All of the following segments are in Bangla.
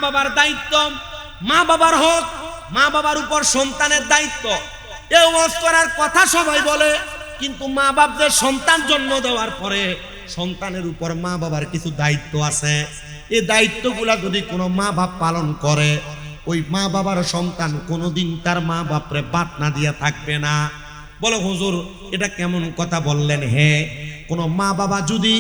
বাবার দায়িত্ব, মা বাবার হক, মা বাবার উপর সন্তানের দায়িত্ব। এই ওয়াজ করার কথা সবাই বলে, কিন্তু মা বাপদের সন্তান জন্ম দেওয়ার পরে সন্তানের উপর মা বাবার কিছু দায়িত্ব আছে। এই দায়িত্বগুলা যদি কোনো মা বাপ পালন করে, ওই মা বাবার সন্তান কোনোদিন তার মা বাপরে বাদ না দিয়া থাকবে না। বলো হুজুর এটা কেমন কথা বললেন? হে, কোনো মা বাবা যদি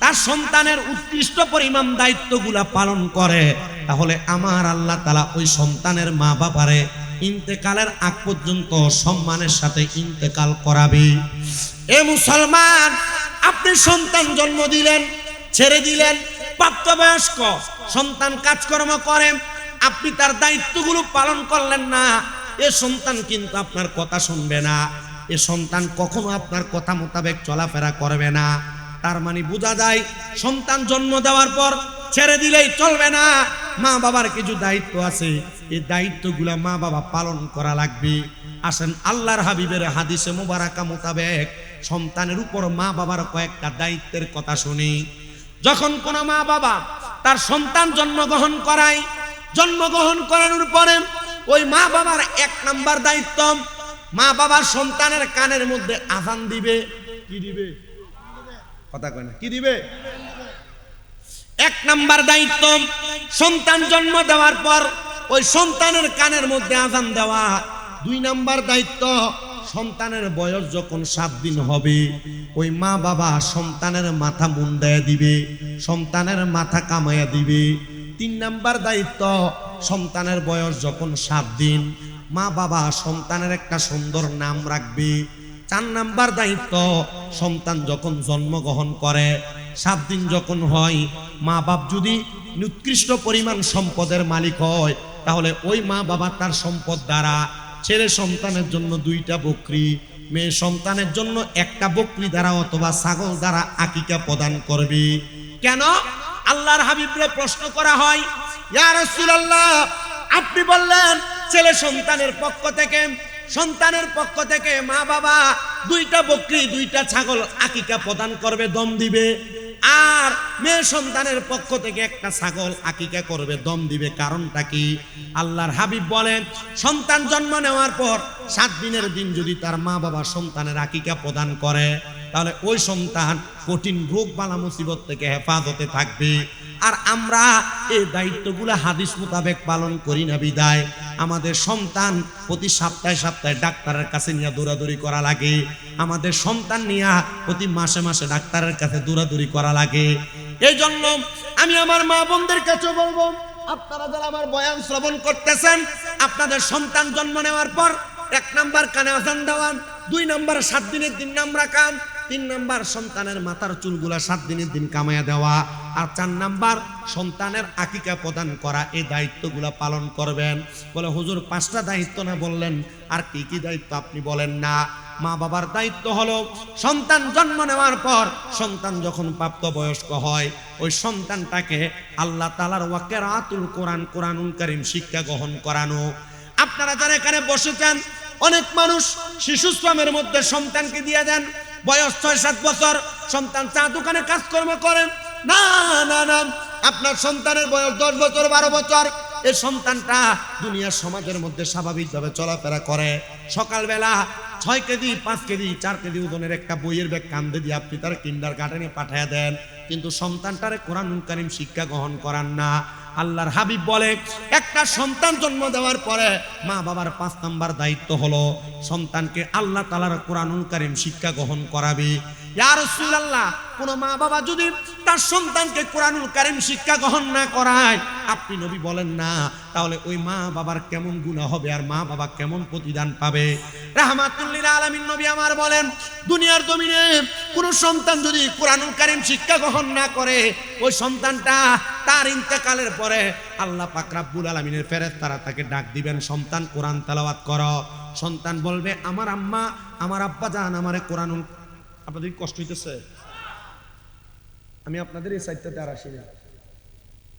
তার সন্তানের উৎকৃষ্ট পরিমাণ দায়িত্বগুলা পালন করে, তাহলে আমার আল্লাহ তাআলা ওই সন্তানের মা বাবারে ইন্তেকালের আগ পর্যন্ত সম্মানের সাথে ইন্তেকাল করাবে। এ মুসলমান, আপনি সন্তান জন্ম দিলেন, ছেড়ে দিলেন, প্রাপ্তবয়স্ক সন্তান কাজকর্ম করে, আপনি তার দায়িত্বগুলো পালন করলেন না, এ সন্তান কিন্তু আপনার কথা শুনবে না। এ সন্তান কখনো আপনার কথা মোতাবেক চলাফেরা করবে না। তার মানে বোঝা যায় সন্তান জন্ম দেওয়ার পর ছেড়ে দিলেই চলবে না। মা বাবার কিছু দায়িত্ব আছে, এই দায়িত্বগুলো মা বাবা পালন করা লাগবে। আসেন আল্লাহর হাবিবের হাদিসে মুবারাকা মোতাবেক সন্তানের উপর মা বাবার কয়েকটা দায়িত্বের কথা শুনি। যখন কোনো মা বাবা তার সন্তান জন্মগ্রহণ করায়, জন্মগ্রহণ করানোর পরে ওই মা বাবার 1 নাম্বার দায়িত্ব, মা বাবার সন্তানের কানের মধ্যে আযান দিবে। কি দিবে? কথা কয় না, কি দিবে? 1 নাম্বার দায়িত্ব, সন্তান জন্ম দেওয়ার পর ওই সন্তানের কানের মধ্যে আযান দেওয়া। 2 নাম্বার দায়িত্ব, সন্তানের বয়স যখন 7 দিন হবে, ওই মা বাবা সন্তানের মাথা মুন্ডায় দিবে, সন্তানের মাথা কামাইয়া দিবে। 3 নাম্বার দায়িত্ব, সন্তানের বয়স যখন 7 দিন, মা বাবা সন্তানের একটা সুন্দর নাম রাখবে। 4 নাম্বার দায়িত্ব, সন্তান যখন জন্মগ্রহণ করে 7 দিন যখন হয়, মা বাপ যদি উৎকৃষ্ট পরিমাণ সম্পদের মালিক হয়, তাহলে ওই মা বাবা তার সম্পদ দ্বারা ছেলে সন্তানের জন্য 2টা বকরি, মেয়ে সন্তানের জন্য 1টা বকরি দ্বারা অথবা ছাগল দ্বারা আকিকা প্রদান করবে। কেন? আল্লাহর হাবিবরে প্রশ্ন করা হয়, ইয়া রাসূলুল্লাহ, আপনি বললেন ছেলে সন্তানের পক্ষ থেকে মা বাবা 2টা বকরি 2টা ছাগল আকিকা প্রদান করবে, দম দিবে, আর মেয়ে সন্তানের পক্ষ থেকে 1টা ছাগল আকিকা করবে, দম দিবে। কারণটা কি? আল্লাহর হাবিব বলেন, সন্তান জন্ম নেওয়ার পর 7 দিনের দিন যদি তার মা বাবা সন্তানের আকিকা প্রদান করে, তাহলে ওই সন্তান কঠিন রোগ বালা মুসিবত থেকে হেফাজতে থাকবে। আর আমরা এই দায়িত্বগুলো হাদিস মোতাবেক পালন করি না বিদায় আমাদের সন্তান প্রতি সপ্তাহে ডাক্তারের কাছে নিয়ে দৌড়াদৌড়ি করা লাগে। আমাদের সন্তান নিয়ে প্রতি মাসে ডাক্তারের কাছে দৌড়াদৌড়ি করা লাগে। এই জন্য আমি আমার মা বোনদের কাছে বলবো, আপনারা যারা আমার বয়ান শ্রবণ করতেছেন, আপনাদের সন্তান জন্ম নেওয়ার পর 1 নাম্বার কানে আযান দেওয়া, 2 নাম্বার 7 দিনের দিন নাম রাখা, 3 নাম্বার সন্তানের মাথার চুলগুলা 7 দিনের দিন কামাইয়া দেওয়া, আর 4 নাম্বার সন্তানের আকিকা প্রদান করা। এই দায়িত্বগুলা পালন করবেন। বলে হুজুর 5টা দায়িত্ব না বললেন, আর কি কি দায়িত্ব আপনি বলেন না? মা বাবার দায়িত্ব হলো সন্তান জন্ম নেওয়ার পর সন্তান যখন প্রাপ্তবয়স্ক হয়, ওই সন্তানটাকে আল্লাহ তাআলার ওয়াকিরাতুল কোরআন, কোরআনুল কারীম শিক্ষা গ্রহণ করানো। আপনারা যারা এখানে বসেছেন, অনেক মানুষ শিশু শ্রমের মধ্যে সন্তানকে দিয়ে দেন। বয়স 6-7 বছর, সন্তান চা দোকানে কাজকর্ম করেন। না না না, আপনার সন্তানের বয়স 10 বছর 12 বছর, এই সন্তানটা দুনিয়ার সমাজের মধ্যে স্বাভাবিকভাবে চলাফেরা করে। সকালবেলা 6 কেজি 5 কেজি 4 কেজি ওজনের একটা বইয়ের ব্যাগ কান্দে দিয়ে আপনি তার কিন্ডারগার্টেনে পাঠিয়ে দেন, কিন্তু সন্তানটারে কোরআনুল কারীম শিক্ষা গ্রহণ করান না। আল্লাহর হাবিব বলে, একটা সন্তান জন্ম দেওয়ার পরে মা বাবার 5 নাম্বার দায়িত্ব হলো সন্তানকে আল্লাহ তাআলার কোরআনুল কারীম শিক্ষা গ্রহণ করাবে। ইয়া রাসূলুল্লাহ, কোন মা বাবা যদি তার সন্তানকে কোরআনুল কারীম শিক্ষা গ্রহণ না করায়, আপনি নবী বলেন না, তাহলে ওই মা বাবার কেমন গুনাহ হবে, আর মা বাবা কেমন প্রতিদান পাবে? রাহমাতুল লিল আলামিন নবী আমার বলেন, দুনিয়ার জমিনে কোন সন্তান যদি কোরআনুল কারীম শিক্ষা গ্রহণ না করে, ওই সন্তানটা তার ইন্তেকালের পরে আল্লাহ পাক রব্বুল আলামিনের ফেরেশতারা তাকে ডাক দিবেন, সন্তান কোরআন তেলাওয়াত করো। সন্তান বলবে, আমার আম্মা আমার আব্বা জান আমারে কোরআনুল। আপনাদের কষ্ট হইতেছে? আমি আপনাদের এই সাইডটাতে আর আসি না,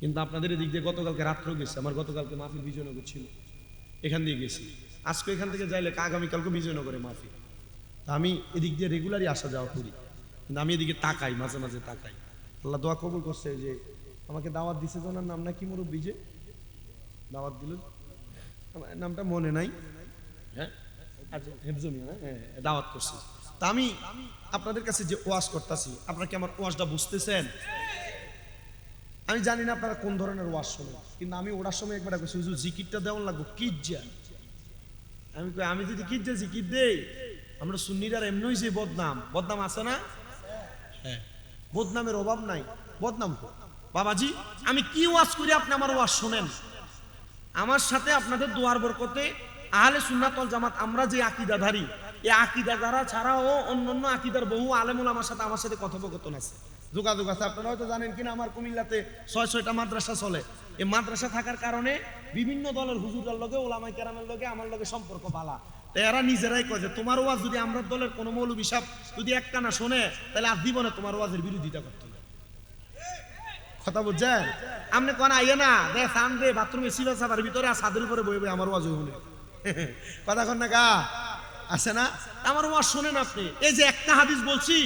কিন্তু আপনাদের এদিক দিয়ে গতকালকে রাত্রেও গেছি। আমার গতকালকে মাহফিল বিজয়নগর ছিল, এখান দিয়ে গেছি। আজকে এখান থেকে যাইলে আগামীকালকে বিজয়নগরে মাহফিল। তা আমি এদিক দিয়ে রেগুলারই আসা যাওয়া করি, কিন্তু আমি এদিকে তাকাই, মাঝে তাকাই। আল্লাহ দোয়া কবুল করছে যে আমাকে দাওয়াত দিছে, জনার নাম নাকি মুরব্বী, যে দাওয়াত দিল, আমার নামটা মনে নাই, হ্যাঁ আচ্ছা হেফজু মিয়া, হ্যাঁ দাওয়াত করছি। তা আমি আপনাদের কাছে যে ওয়াজ করতেছি, আপনারা কি আমার ওয়াজটা বুঝতেছেন? আমি জানি না আপনারা কোন ধরনের ওয়াজ শোনেন, কিন্তু আমি ওটার সময় একবার কইছি হুজুর জিকিরটা দেওয়ান লাগবো কিজ্জা। আমি কই আমি যদি কিজ্জা জিকির দেই, আমরা সুন্নিরার এমনই যে বদনাম, বদনাম আছে না? হ্যাঁ, বদনামের অভাব নাই, বদনাম কর বাবাজি। আমি কি ওয়াজ করি আপনি আমার ওয়াজ শোনেন। আমার সাথে আপনাদের দোয়ার বরকতে আহলে সুন্নাত ওয়াল জামাত আমরা যে আকীদাধারী, এই আকীদাধারা ছাড়াও অন্যান্য আকীদার বহু আলেম ওলামার সাথে আমার সাথে কথোপকথন আছে, যোগাযোগ আছে। আপনারা হয়তো জানেন কিনা, আমার কুমিল্লাতে 6-6টা মাদ্রাসা চলে। এই মাদ্রাসা থাকার কারণে বিভিন্ন দলের হুজুরের লগে, ওলামায়ে কেরামের লগে আমার লগে সম্পর্ক ভালো। তো এরা নিজেরাই কয় যে তোমার ওয়াজ যদি আমরা দলের কোনো মৌলবী সাহেব যদি একটা না শোনে, তাহলে আর জীবনে তোমার ওয়াজের বিরোধিতা করতে হবে। কথা বুঝছেন? আপনি কোন আইয়া না দে সান দে বাথরুমে সিলা সাবার ভিতরে আর ছাদের উপরে বই বই আমার ওয়াজ হইবনে কথা কন না গা আছে না? আমার ওয়াজ শুনেন আপনি। এই যে একটা হাদিস বলছি,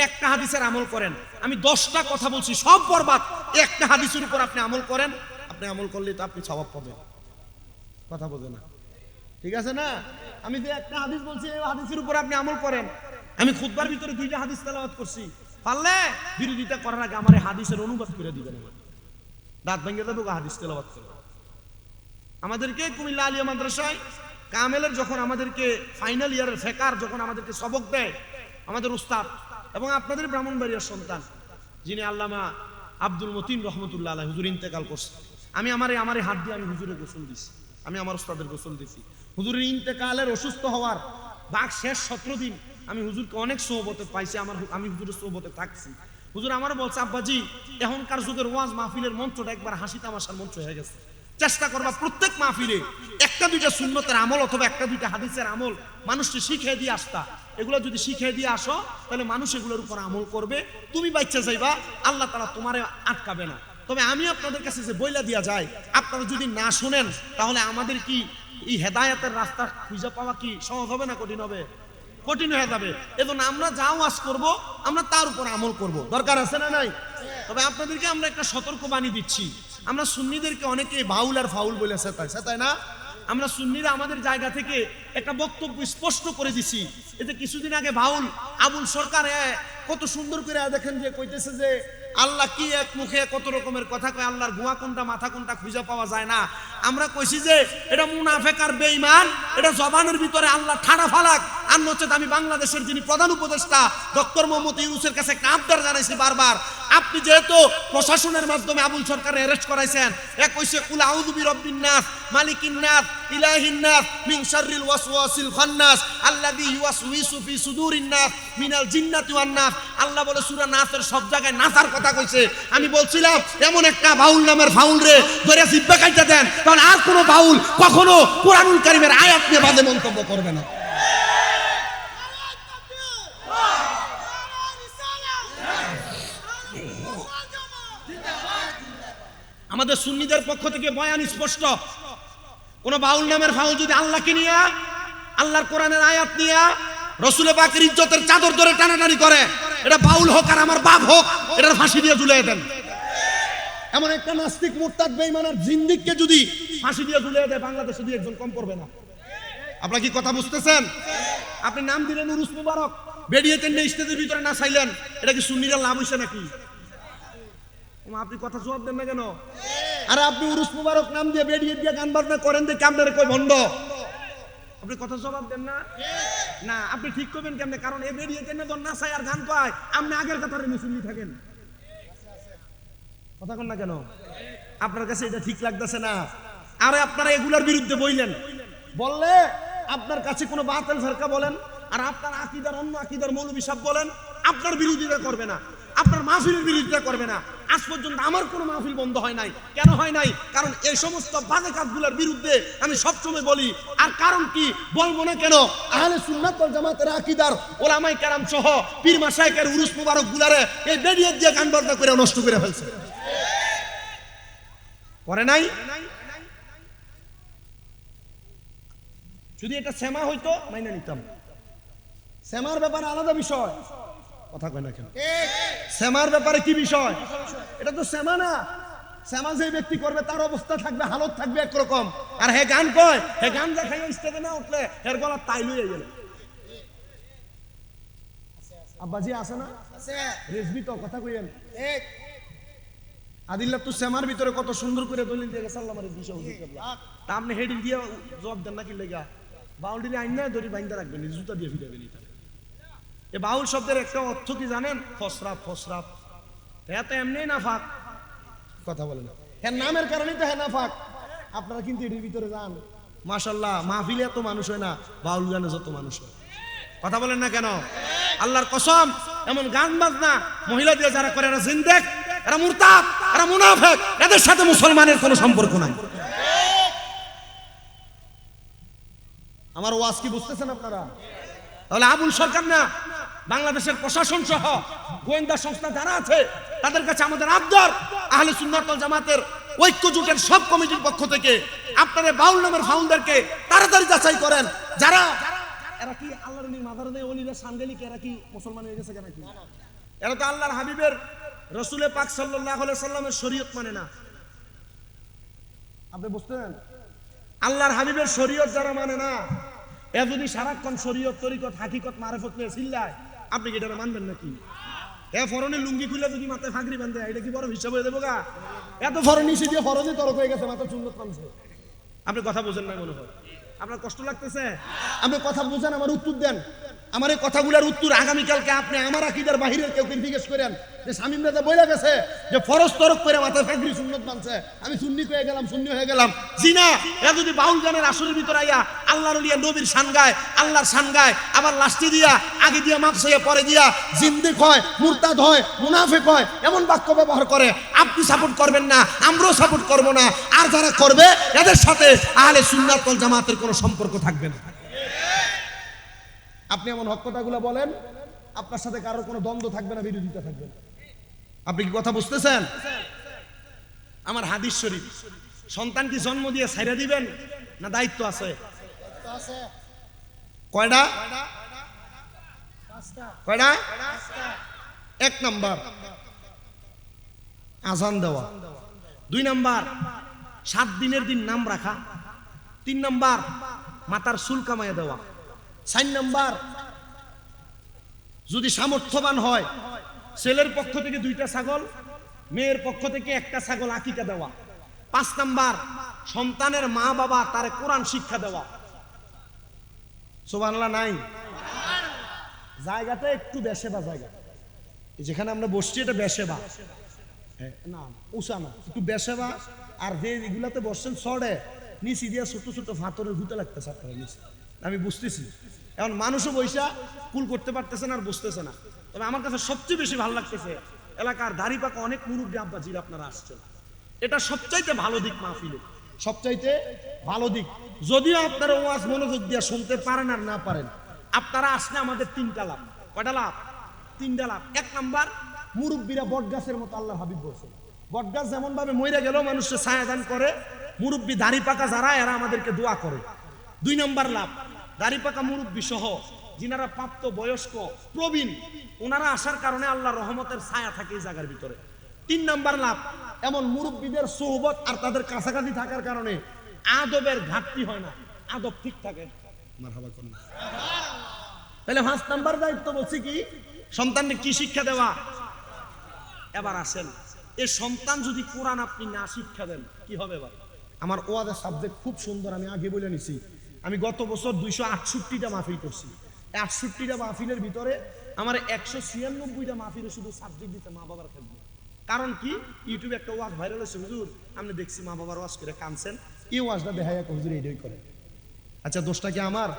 একটা হাদিসের আমল করেন। আমি 10টা কথা বলছি সব বরবাদ, একটা হাদিসের উপর আপনি আমল করেন। আপনি আমল করলে তো আপনি সওয়াব পাবেন। কথা বোঝে না, ঠিক আছে না? আমি যে একটা হাদিস বলছি, এই হাদিসের উপর আপনি আমল করেন। আমি খুতবার ভিতরে 2টা হাদিস তেলাওয়াত করছি, পারলে বিরোধিতা করার আগে আমার এই হাদিসের অনুবাদ করে দিবেন। দাঁত ভেঙে দেবো হাদিস তেলাওয়াত করে। আমাদেরকে কুমিল্লা আলিয়া মাদ্রাসায় কামেলের যখন আমাদেরকে ফাইনাল ইয়ারের ফেকার যখন আমাদেরকে সবক দেয় আমাদের উস্তাদ এবং আপনাদের ব্রাহ্মণবাড়িয়ার সন্তান যিনি আল্লামা আব্দুল মতিন রহমতুল্লাহ আলাইহি, হুজুর ইন্তেকাল করছে। আমি আমার হাত দিয়ে আমি হুজুরের গোসল দিছি, আমি আমার উস্তাদের গোসল দিছি। হুজুরের ইন্তেকালের অসুস্থ হওয়ার বাক শেষ 17 দিন আমি হুজুরকে অনেক সোহবতে পাইছি, আমি হুজুরের সোহবতে থাকছি। হুজুর আমার বলছে, আব্বাজি এখনকার যুগের ওয়াজ মাহফিলের মঞ্চটা একবার হাসি তামাশার মঞ্চ হয়ে গেছে। চেষ্টা করবা প্রত্যেক মাহফিলে 1-2টা সুন্নতের আমল অথবা 1-2টা হাদিসের আমল মানুষকে শিখিয়ে দিয়ে আসতা। এগুলো যদি শিখিয়ে দিয়ে আসো, তাহলে মানুষ এগুলোর উপর আমল করবে, তুমি বাচ্চা যাইবা, আল্লাহ তাআলা তোমারে আটকাবে না। তবে আমি আপনাদের কাছে যে বইলা দিয়া যায়, আপনারা যদি না শুনেন, তাহলে আমাদের কি এই হেদায়েতের রাস্তা খুঁজে পাওয়া কি সহজ হবে না কঠিন হবে? কঠিন হয়ে যাবে। এজন্য আমরা যা ওয়াজ করব, আমরা তার উপর আমল করব। দরকার আছে না নাই? তবে আপনাদেরকে আমরা একটা সতর্কবাণী দিচ্ছি। আমরা সুন্নিদেরকে অনেকে বাউল আর ফাউল বলেছে, তাই না? আমরা সুন্নিরা আমাদের জায়গা থেকে একটা বক্তব্য স্পষ্ট করে দিছি। এতে কিছুদিন আগে বাউল আবুল সরকার কত সুন্দর করে দেখেন যে কইতেছে যে আল্লাহ কি এক মুখে কত রকমের কথা কয়, আল্লাহর গুয়া কোনটা মাথা কোনটা খুঁজে পাওয়া যায় না। আমরা কইছি যে এটা মুনাফেক আর বেঈমান, এটা জবানের ভিতরে আল্লাহ ঠাড়া ফালাক। আর নচেত আমি বাংলাদেশের যিনি প্রধান উপদেষ্টা ডক্টর মোহাম্মদ ইউনূসের কাছে একটা আবদার জানাইছি বারবার, আপনি যেহেতু প্রশাসনের মাধ্যমে আবুল সরকারের অ্যারেস্ট করাইছেন, এক কইছে কুল আউযু বিরাব্বিন নাস মালিকিন নাস ইলাহিন নাস মিন শাররিল ওয়াসওয়াসিল খান্নাস আল্লাযী ইউওয়াসউইসু ফি সুদুরিন নাস মিনাল জিন্নাতি ওয়ান নাস। আল্লাহ বলে সূরা নাসের সব জায়গায় নাসার কথা কইছে। আমি বলছিলাম এমন একটা বাউল নামের ফাউল রে ধরে জিব্বা কাইটা দেন, কারণ আর কোনো বাউল কখনো কোরআনুল কারীমের আয়াত নিয়ে বাজে মন্তব্য করবে না। আমাদের সুন্নিদের পক্ষ থেকে বয়ান স্পষ্ট, কোন বাউল নামের ফাউল যদি আল্লাহকে নিয়ে, আল্লাহর কোরআনের আয়াত নিয়ে, রাসূল পাকের ইজ্জতের চাদর ধরে টানাটানি করে, এটা বাউল হোক আর আমার বাপ হোক, এটার ফাঁসি দিয়ে ঝুলিয়ে দেন। এমন একটা নাস্তিক মুরতাদ বেঈমান আর জিন্দিককে যদি ফাঁসি দিয়ে ঝুলিয়ে দেয়, বাংলাদেশে দিয়ে একজন কম করবে না। আপনারা কি কথা বুঝতেছেন? আপনি নাম দিলেন উরুস মুবারক, বেরিয়ে তেন স্টেজের ভিতরে না চাইলেন, এটা কি সুন্নিরা লাভ হইছে নাকি? আপনি কথা জবাব দেন না কেন? আরে আপনি উরুস মুবারক নাম দিয়ে বেরিয়ে দিয়ে গান বাজনা করেন, দেখে আপনারা কই ভণ্ড। আপনি কথা জবাব দেন না? না, আপনি ঠিক করবেন কেমনে? কারণ এ বেরিয়ে তেন না চাই আর গান পায়, আপনি আগের কথারে মুসল্লি থাকেন। কথা কন না কেন? আপনার কাছে এটা ঠিক লাগতেছে না? আরে আপনারা এগুলার বিরুদ্ধে বইলেন, বললে আপনার কাছে কোনো বাতিল ফেরকা বলেন, আর আপনার আকীদার অন্য আকীদার মৌলবী সাহেব বলেন, আপনার বিরোধিতা করবে না, আপনার মাহফিলের বিরোধিতা করবে না। আজ পর্যন্ত আমার কোনো মাহফিল বন্ধ হয় নাই। কেন হয় নাই? কারণ এই সমস্ত বাজে কাজগুলোর বিরুদ্ধে আমি সবসময় বলি। আর কারণ কি বলবো না কেন? আহলে সুন্নাত ওয়াল জামাতের আকীদার ওলামায়ে কেরাম সহ পীর মাশায়েখের উরুস মুবারক গুলারে এই বেরিয়ে দিয়ে গান বাজনা করে নষ্ট করে ফেলছে, করে নাই? যদি এটা সেমা হইতো মাইনা নিতাম। সেমার ব্যাপারে আলাদা বিষয়, কথা কয় না কেন? সেমার ব্যাপারে কি বিষয়? এটা তো সেমা না। শ্যামা যে ব্যক্তি করবে তার অবস্থা থাকবে, হালত থাকবে একরকম। আর হে গান কয়, হে গান দেখাই স্টেজে না উঠলে এর গলা তাই লুয়ে গেল। আব্বাজি আছে না? রেজবি তো কথা কইেন। আদিল্লাহ তো শ্যামার ভিতরে কত সুন্দর করে দলিল দিয়ে গেছে আল্লাহ মারে বিষয় তা আপনি হেডিং দিয়ে জবাব দেন নাকি লেগা বাউলটি আইন না দড়ি বাইন্দা রাখবেন, জুতা দিয়ে ফিরাবেন। এ বাউল শব্দের একটা অর্থ কি জানেন? ফসরাত। ফসরাত এত এমনি না ফাঁক কথা বলে না, হ্যাঁ নামের কারণেই তো হ্যাঁ না ফাঁক। আপনারা কিন্তু এটির ভিতরে যান, মাশাআল্লাহ মাহফিলে এত মানুষ হয় না, বাউল গানে যত মানুষ হয়। কথা বলেন না কেন? আল্লাহর কসম, এমন গান বাজনা মহিলা দিয়ে যারা করে এরা জিন্দেক, এরা মুরতাদ, এরা মুনাফিক, এদের সাথে মুসলমানের কোনো সম্পর্ক নাই। আমার ওয়াজ কি বুঝতেছেন আপনারা? তাহলে আবুল সরকার না, বাংলাদেশের প্রশাসন সহ গোয়েন্দা সংস্থা যারা আছে তাদের কাছে আমাদের আবদার, আহলে সুন্নাত ওয়াল জামাতের ঐক্য জোটের সব কমিটির পক্ষ থেকে আপনারা বাউল নামের ফাউন্ডারকে তাড়াতাড়ি যাচাই করেন। যারা এরা কি আল্লাহর মাদার দেয় ওলিরা সান্দেলিকে, এরা কি মুসলমান হয়ে গেছে কেন? কি এরা তো আল্লাহর হাবিবের রাসূলে পাক সাল্লাল্লাহু আলাইহি সাল্লামের শরীয়ত মানে না। আপনি বুঝতেন? আল্লাহর হাবিবের শরীয়ত যারা মানে না, এ যদি সারাক্ষণ শরীয়ত তরিকত হাকিকত মারিফত নিয়ে চিল্লায়, আপনি কি এটা মানবেন নাকি? এ ফরনের লুঙ্গি খুলে যদি মাথায় ফাগরি বাঁধে, এটা কি বড় হিসাব হয়ে দেবো গা? এত ফরন নিচে দিয়ে ফরজই তরক হয়ে গেছে, মাথা চুন্নত নামছে। আপনি কথা বোঝেন না মনে হয়? আপনার কষ্ট লাগতেছে? আপনি কথা বুঝেন, আমার উত্তর দেন। আমার এই কথাগুলোর উত্তর আগামীকালকে আপনি আমার আকীদার বাহিরের কেউ জিজ্ঞেস করেন যে শামীম রাজা বইলা গেছে যে ফরজ তরক করে মাথায় ফাগরি সুন্নত মানছে, আমি সুন্নি হয়ে গেলাম, সুন্নি হয়ে গেলাম। জি না, এরা যদি বাউল গানের আসরের ভিতরে আইয়া আল্লাহর ওলিয়া নবীর শান গায়, আল্লাহর শান গায়, আবার লাস্টে দিয়া আগে দিয়া মাপসাইয়া পরে দিয়া জিন্দেক হয়, মুরতাদ হয়, মুনাফিক হয়, এমন বাক্য ব্যবহার করে, আপনি সাপোর্ট করবেন না, আমরাও সাপোর্ট করব না। আর যারা করবে এদের সাথে আহলে সুন্নাত ওয়াল জামাতের কোনো সম্পর্ক থাকবে না। আপনি এমন হক কথাগুলো বলেন, আপনার সাথে কারোর কোনো দ্বন্দ্ব থাকবে না, বিরোধিতা থাকবে না। আপনি কি কথা বুঝতেছেন? আমার হাদিস শরীফ, সন্তান কি জন্ম দিয়ে ছাইরা দিবেন না দায়িত্ব আছে? কয়টা? কয়টা? এক নাম্বার আজান দেওয়া, 2 নাম্বার 7 দিনের দিন নাম রাখা, 3 নাম্বার মাথার চুল কামাইয়া দেওয়া, 4 নাম্বার যদি সামর্থ্যবান হয় ছেলের পক্ষ থেকে 2টা ছাগল, মেয়ের পক্ষ থেকে 1টা ছাগল আকিকা দেওয়া, 5 নাম্বার সন্তানের মা বাবা তারে কোরআন শিক্ষা দেওয়া। সুবহানাল্লাহ নাই? জায়গাটা একটু বেশেবা জায়গা, যেখানে আমরা বসছি এটা বেশেবা না, উঁচা না, একটু বেশেবা। আর যে এগুলাতে বসছেন চড়ে নিচি দিয়ে ছোট ছোট ফাতরের ভূতে লাগতেছে আপনারা নিচে, আমি বুঝতেছি। এখন মানুষও বৈশা কুল করতে পারতেছে না আর বুঝতেছে না। তবে আমার কাছে সবচেয়ে বেশি ভালো লাগতেছে এলাকার দাড়ি পাকা অনেক মুরব্বী আব্বাজিরা আপনারা আসছেন, এটা সবচাইতে ভালো দিক মাহফিলে, সবচাইতে ভালো দিক। যদিও আপনারা ওয়াজ মনোযোগ দিয়ে শুনতে পারেন আর না পারেন, আপনারা আসলে আমাদের 3টা লাভ। কয়টা লাভ? 3টা লাভ। 1 নাম্বার, মুরব্বীরা বটগাছের মতো, আল্লাহর হাবিব বলছেন বটগাছ যেমন ভাবে মইরা গেল মানুষকে ছায়া দান করে, মুরব্বী দাড়ি পাকা যারা এরা আমাদেরকে দোয়া করে। 2 নাম্বার লাভ, দাড়ি পাকা মুরব্বী সহ যিনারা প্রাপ্ত বয়স্ক প্রবীণ, ওনারা আসার কারণে আল্লাহর রহমতের ছায়া থাকে এই জায়গার ভিতরে। 3 নাম্বার লাভ, এমন মুরব্বীদের সোহবত আর তাদের কাছাকাছি থাকার কারণে আদবের ঘাটতি হয় না, আদব ঠিক থাকে। মারহাবা করুন। তাহলে 5 নাম্বার দায়িত্ব বলছি কি, সন্তানকে কি শিক্ষা দেওয়া। এবার আসেন, এই সন্তান যদি কোরআন আপনি না শিক্ষা দেন কি হবে? এবার আমার ওয়াজের সাবজেক্ট খুব সুন্দর, আমি আগে বলে নিছি। আমি গত বছর 268টা মাহফিল করছি। 68টা মাহফিলের ভিতরে আমার 196টা মাহফিলে শুধু সাবজেক্ট দিতে মা বাবার খেদমত। কারণ কি, ইউটিউবে একটা ওয়াজ ভাইরাল হয়েছে, হুজুর আমি দেখছি মা বাবার ওয়াজ করে কানছেন, এই ওয়াজটা দেখাইয়া হুজুর এইটাই করে। আচ্ছা দোষটা কি আমার?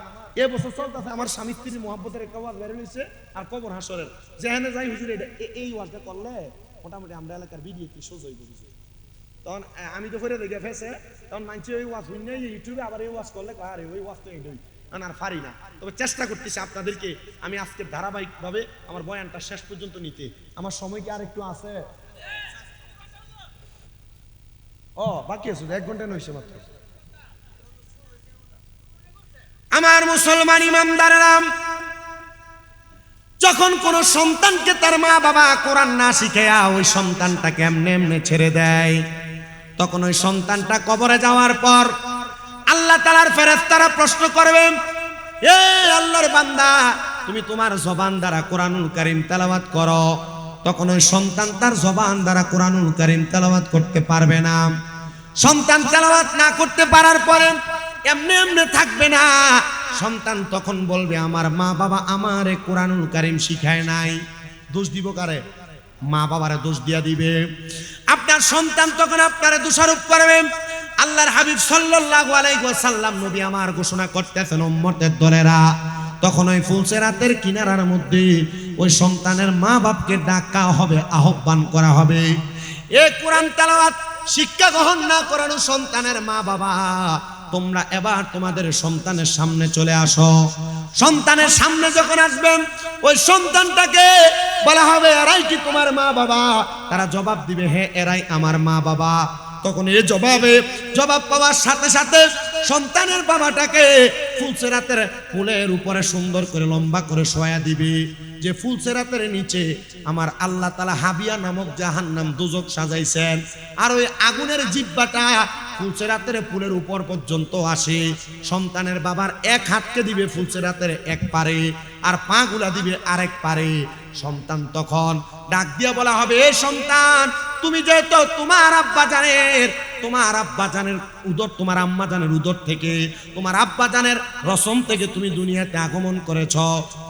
এবছর চলতেছে আমার স্বামী স্ত্রীর মহব্বতের একটা ওয়াজ ভাইরাল হয়েছে, আর কবর হাসরের যেখানে যাই হুজুর এই ওয়াজটা করলে মোটামুটি আমরা এলাকার ভিডিও কি সোজই বুঝি। তখন আমি তো করে দেখে ফেসে, তখন মানছি ওই ওয়াজ হইনি ইউটিউবে আবার এই ওয়াজ করলে আরে ওই ওয়াজ তো এইটাই আর পারি না। তবে চেষ্টা করতেছি আপনাদেরকে আমি আজকে ধারাবাহিকভাবে আমার বয়ানটা শেষ পর্যন্ত নিতে। আমার সময় কি আর একটু আছে? ও বাকি আছে 1 ঘন্টা নইছে মাত্র। আমার মুসলমান ইমানদারেরা, যখন কোন সন্তানকে তার মা বাবা কোরআন না শিখায়া ওই সন্তানটাকে এমনি এমনি ছেড়ে দেয়, তখন ওই সন্তানটা কবরে যাওয়ার পর আল্লাহ তাআলার ফেরেশতারা প্রশ্ন করবে, এ আল্লাহর বান্দা, তুমি তোমার জবান দ্বারা কোরআনুল কারীম তেলাওয়াত করো। তখন ওই সন্তান তার জবান দ্বারা কোরআনুল কারীম তেলাওয়াত করতে পারবে না। সন্তান তেলাওয়াত না করতে পারার পরে এমনি এমনি থাকবে না। সন্তান তখন বলবে, আমার মা বাবা আমারে কোরআনুল কারীম শিখায় নাই। দোষ দিব কারে? মা বাবারে দোষ দিয়া দিবে। আপনার সন্তান তখন আপনারে দোষারোপ করবে। আল্লাহর হাবিব সাল্লাল্লাহু আলাইহি ওয়াসাল্লাম নবী আমার ঘোষণা করতেছেন, উম্মতের দলেরা, তখন ওই ফুলসেরাতের কিনারার মধ্যে ওই সন্তানের মা বাপকে ডাকা হবে, আহ্বান করা হবে। এ কোরআন তেলাওয়াত শিক্ষা গ্রহণ না করানো সন্তানের মা বাবা, তোমরা এবার তোমাদের সন্তানের সামনে চলে আসো। সন্তানের সামনে যখন আসবেন, ওই সন্তানটাকে বলা হবে, এরাই কি তোমার মা বাবা? তারা জবাব দিবে, হ্যাঁ এরাই আমার মা বাবা। তখন এই জবাব পাওয়ার সাথে সাথে সন্তানের বাবাটাকে ফুলসেরাতের ফুলের উপরে সুন্দর করে লম্বা করে শোয়া দিবে। যে ফুলসেরাতের নিচে আমার আল্লাহ তাআলা হাবিয়া নামক জাহান্নাম দোজক সাজাইছেন, আর ওই আগুনের জিহ্বাটা ফুলসেরাতের ফুলের উপর পর্যন্ত আসে। সন্তানের বাবার এক হাতকে দিবে ফুলসেরাতের এক পারে, আর পা গুলা দিবে আরেক পারে। সন্তান তখন ডাক দিয়া বলা হবে, এ সন্তান, তুমি যেহেতু তোমার আব্বা জানের উদর, তোমার আম্মা জানের উদর থেকে, তোমার আব্বা জানের রসম থেকে তুমি দুনিয়াতে আগমন করেছ,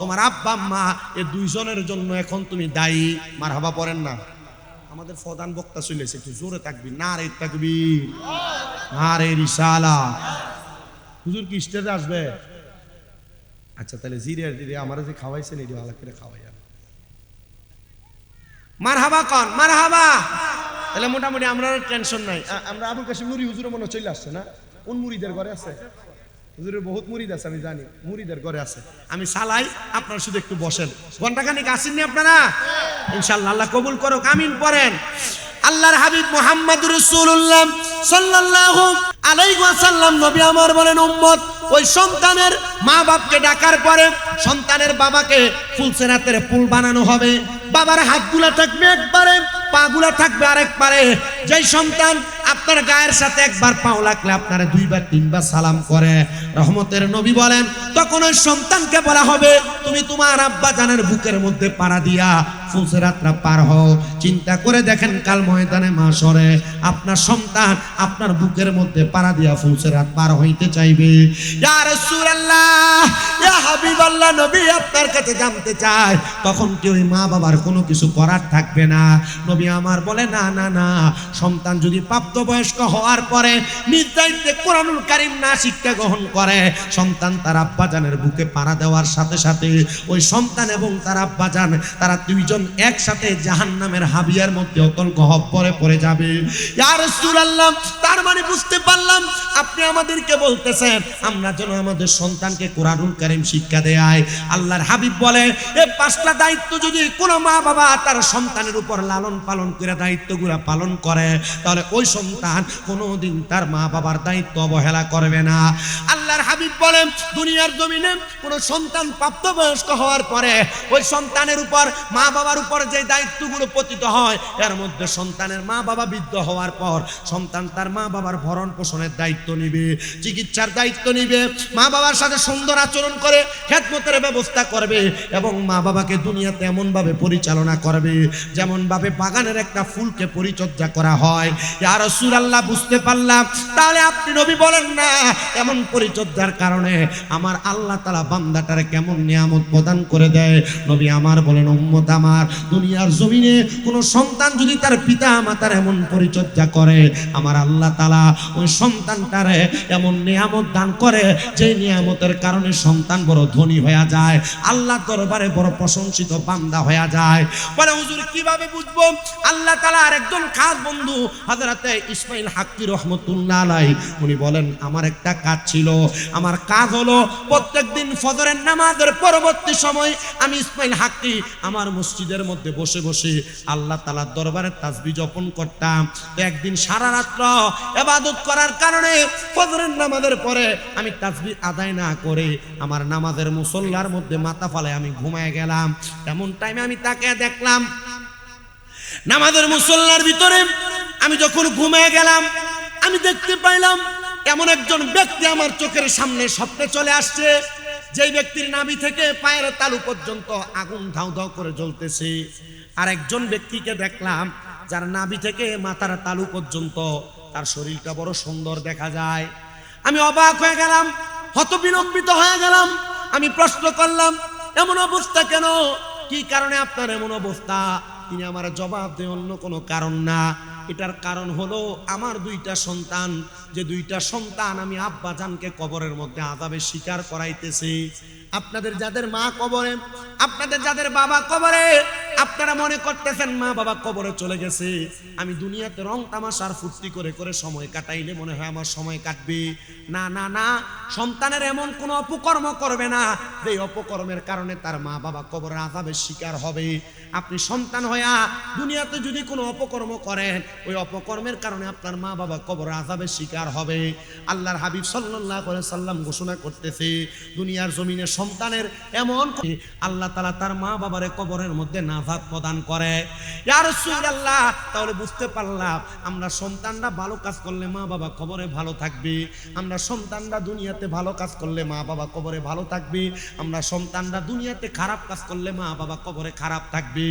তোমার আব্বা আম্মা এই দুইজনের জন্য এখন তুমি দায়ী। মারহাবা পড়েন না? আমাদের প্রধান বক্তা চলেছে, একটু জোরে থাকবি। নারে তাকবীর, নারে রিসালাত। হুজুর কি স্টেজে আসবে? আচ্ছা, তাহলে জিরে আমারে যে খাওয়াইছেন এটি ভালো করে খাওয়াই। মারহাবা কন, মারহাবা। তাহলে মোটামুটি আমরা টেনশন নাই। আমরা আবুল কাশিম নুরি হুজুরের মনে চলে আসছে না? কোন মুরিদের ঘরে আছে? হুজুরের বহুত মুরিদ আছে, আমি জানি মুরিদের ঘরে আছে। আমি চালাই, আপনারা শুধু একটু বসেন। ঘন্টাখানিক আসেননি আপনারা? ইনশাআল্লাহ আল্লাহ কবুল করুক, আমিন পড়েন। আল্লাহর হাবিব মুহাম্মদুর রাসূলুল্লাহ সাল্লাল্লাহু আলাইহি ওয়াসাল্লাম নবী আমার বলেন, উম্মত, ওই সন্তানের মা বাপকে ডাকার পরে সন্তানের বাবাকে ফুলসেরাতের ফুল বানানো হবে। বাবার হাতগুলা থাকবে একবারে, পাগুলা থাকবে আরেক পারে। যেই সন্তান আপনার গায়ের সাথে একবার পাও লাগলে আপনারা দুইবার তিনবার সালাম করে, রহমতের নবী বলেন, তখন ওই সন্তানকে বলা হবে, তুমি তোমার আব্বা জানের বুকের মধ্যে পাড়া দিয়া ফুলসেরাতটা পার হও। চিন্তা করে দেখেন, কাল ময়দানে মাশরে আপনার সন্তান আপনার বুকের মধ্যে পাড়া দিয়া ফুলসেরাত পার হইতে চাইবে। ইয়া রাসূলুল্লাহ, ইয়া হাবিবাল্লাহ, নবী আপনার কাছে জানতে চায়, তখন কি ওই মা বাবার কোনো কিছু করার থাকবে না? নবী আমার বলে, না না না, সন্তান যদি প্রাপ্তবয়স্ক হওয়ার পরে নিজ দায়িত্বে কোরআনুল কারীম না শিক্ষা গ্রহণ করে, সন্তান তার আব্বাজানের বুকে পাড়া দেওয়ার সাথে সাথে ওই সন্তান এবং তার আব্বাজান তারা দুইজন একসাথে জাহান্নামের হাবিয়ার মধ্যে অতল গহ্বরে পড়ে যাবে। ইয়া রাসূলুল্লাহ, তার মানে বুঝতে পারলাম আপনি আমাদেরকে বলতেছেন আমরা যেন আমাদের সন্তানকে কোরআনুল কারীম শিক্ষা দেয়। আল্লাহর হাবিব বলে, এই পাঁচটা দায়িত্ব যদি কোনো মা বাবা তার সন্তানের উপর লালন পালন করে দায়িত্বগুলো পালন করে, তাহলে ওই সন্তান কোনোদিন তার মা বাবার দায়িত্ব অবহেলা করবে না। আল্লাহর হাবিব বলেন, দুনিয়ার জমিনে কোনো সন্তান প্রাপ্তবয়স্ক হওয়ার পরে ওই সন্তানের উপর মা বাবার উপর যে দায়িত্বগুলো পতিত হয়, এর মধ্যে সন্তানের মা বাবা বৃদ্ধ হওয়ার পর সন্তান তার মা বাবার ভরণ পোষণের দায়িত্ব নিবে, চিকিৎসার দায়িত্ব নিবে, মা বাবার সাথে সুন্দর আচরণ করে খেদমতের ব্যবস্থা করবে, এবং মা বাবাকে দুনিয়াতে এমনভাবে পরিচালনা করবে যেমনভাবে বাগানের একটা ফুলকে পরিচর্যা করা হয়। ইয়া রাসূলুল্লাহ, বুঝতে পারলাম, তাহলে আপনি নবী বলেন না, এমন পরিচর্যার কারণে আমার আল্লাহ তাআলা বান্দাটারে কেমন নিয়ামত প্রদান করে দেয়। নবী আমার বলেন, উম্মত আমার, দুনিয়ার জমিনে কোনো সন্তান যদি তার পিতা মাতার এমন পরিচর্যা করে, আমার আল্লাহ তাআলা ওই সন্তানটারে এমন নিয়ামত দান করে যে নিয়ামতের কারণে সন্তান বড় ধনী হয়ে যায়, আল্লাহ দরবারে বড় প্রশংসিত বান্দা হয়ে যায়। বলে, হুজুর কিভাবে বুঝবো? আল্লাহ তাআলা আর একজন খাস বন্ধু হযরতে ইসমাইল হাক্কি রাহমাতুল্লাহ আলাইহি, উনি বলেন, আমার একটা কাজ ছিল, আমার কাজ হলো প্রত্যেকদিন ফজরের নামাজের পরবর্তী সময় আমি ইসমাইল হাক্কি আমার মসজিদের মধ্যে বসে বসে আল্লাহ তাআলার দরবারে তাসবিহ জপন করতাম। তো একদিন সারা রাত ইবাদত করার কারণে ফজরের নামাজের পরে আমি তাসবিহ আদায় না করে আমার নামাজের মুসল্লার মধ্যে মাথা ফালায় আমি ঘুমায় গেলাম। এমন টাইমে আমি তাকে দেখলাম নামাজের মুসল্লার ভিতরে আমি যখন ঘুমিয়ে গেলাম আমি দেখতে পাইলাম এমন একজন ব্যক্তি আমার চোখের সামনে স্বপ্নে চলে আসছে, যেই ব্যক্তির নাভি থেকে পায়ের তালু পর্যন্ত আগুন ধাউ ধাউ করে জ্বলতেছে। আর একজন ব্যক্তিকে দেখলাম যার নাভি থেকে মাথার তালু পর্যন্ত তার শরীরটা বড় সুন্দর দেখা যায়। আমি অবাক হয়ে গেলাম, হতবিলম্বিত হয়ে গেলাম। আমি প্রশ্ন করলাম, এমন অবস্থা কেন? কি কারণে আপনার এমন অবস্থা? তিনি আমার জবাব দেন, অন্য কোনো কারণ না, এটার কারণ হলো আমার দুইটা সন্তান, যে দুইটা সন্তান আমি আব্বা জানকে কবরের মধ্যে আযাবের শিকার করাইতেছি। আপনাদের যাদের মা কবরে, আপনাদের যাদের বাবা কবরে, আপনারা মনে করতেছেন মা বাবা কবরে চলে গেছে, আমি দুনিয়াতে রং তামাশার ফুর্তি করে করে সময় কাটাইলে মনে হয় আমার সময় কাটবে। না না না, সন্তানের এমন কোনো অপকর্ম করবে না যে অপকর্মের কারণে তার মা বাবা কবরের আযাবের শিকার হবে। আপনি সন্তান হইয়া দুনিয়াতে যদি কোনো অপকর্ম করেন, ওই অপকর্মের কারণে আপনার মা বাবা কবরের আযাবের শিকার হবে। আল্লাহর হাবিব সাল্লাল্লাহু আলাইহি সাল্লাম ঘোষণা করতেছে, দুনিয়ার জমিনে সন্তানের এমন আল্লাহ তাআলা তার মা বাবারে কবরের মধ্যে নাজাত প্রদান করে। ইয়া রাসূলুল্লাহ, তাহলে বুঝতে পারলাম আমরা সন্তানরা ভালো কাজ করলে মা বাবা কবরে ভালো থাকবে, আমরা সন্তানরা দুনিয়াতে ভালো কাজ করলে মা বাবা কবরে ভালো থাকবে, আমরা সন্তানরা দুনিয়াতে খারাপ কাজ করলে মা বাবা কবরে খারাপ থাকবে।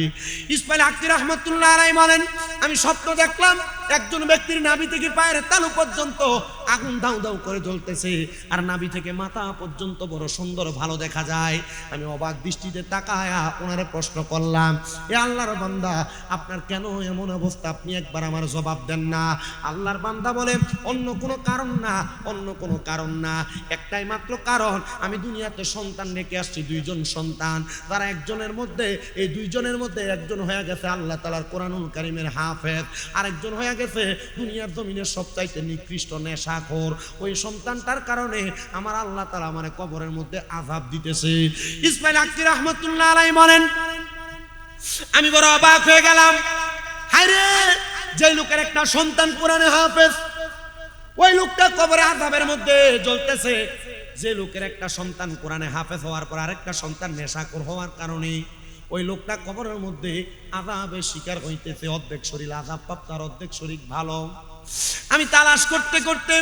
ইসমাইল হাক্কি রাহমাতুল্লাহ আলাইহি বলেন, আমি স্বপ্ন দেখলাম একজন ব্যক্তির নাভি থেকে পায়ের তালু পর্যন্ত আগুন দাউ দাউ করে জ্বলতেছে, আর নাভি থেকে মাথা পর্যন্ত বড় সুন্দর ভালো দেখা যায়। আমি অবাক দৃষ্টিতে তাকায়া ওনারে প্রশ্ন করলাম, এ আল্লাহর বান্দা, আপনার কেন এমন অবস্থা? আপনি একবার আমার জবাব দেন না। আল্লাহর বান্দা বলে, অন্য কোনো কারণ না, অন্য কোনো কারণ না, একটাই মাত্র কারণ, আমি দুনিয়াতে সন্তান রেখে আসছি, দুইজন সন্তান, তারা একজনের মধ্যে, এই দুইজনের মধ্যে একজন হয়ে গেছে আল্লাহ তাআলার কোরআনুল কারীমের হাফেজ, আরেকজন হয়ে গেছে দুনিয়ার জমিনের সবচাইতে নিকৃষ্ট নেশাখোর। ওই সন্তানটার কারণে আমার আল্লাহ তাআলা আমারে কবরের মধ্যে আযাব দিতেছে। ইসমাইল হাক্কি রাহমাতুল্লাহ আলাইহি বলেন, আমি বড় অবাক হয়ে গেলাম। হায়রে, যে লোকের একটা সন্তান কোরআনে হাফেজ, ওই লোকটা কবরে আযাবের মধ্যে জ্বলতেছে। যে লোকের একটা সন্তান কোরআনে হাফেজ হওয়ার পর আরেকটা সন্তান নেশাখোর হওয়ার কারণে ওই লোকটা কবরের মধ্যে আযাবের শিকার হইতেছে। অর্ধেক শরীর আযাব প্রাপ্ত আর অর্ধেক শরীর ভালো। আমি তালাশ করতে করতে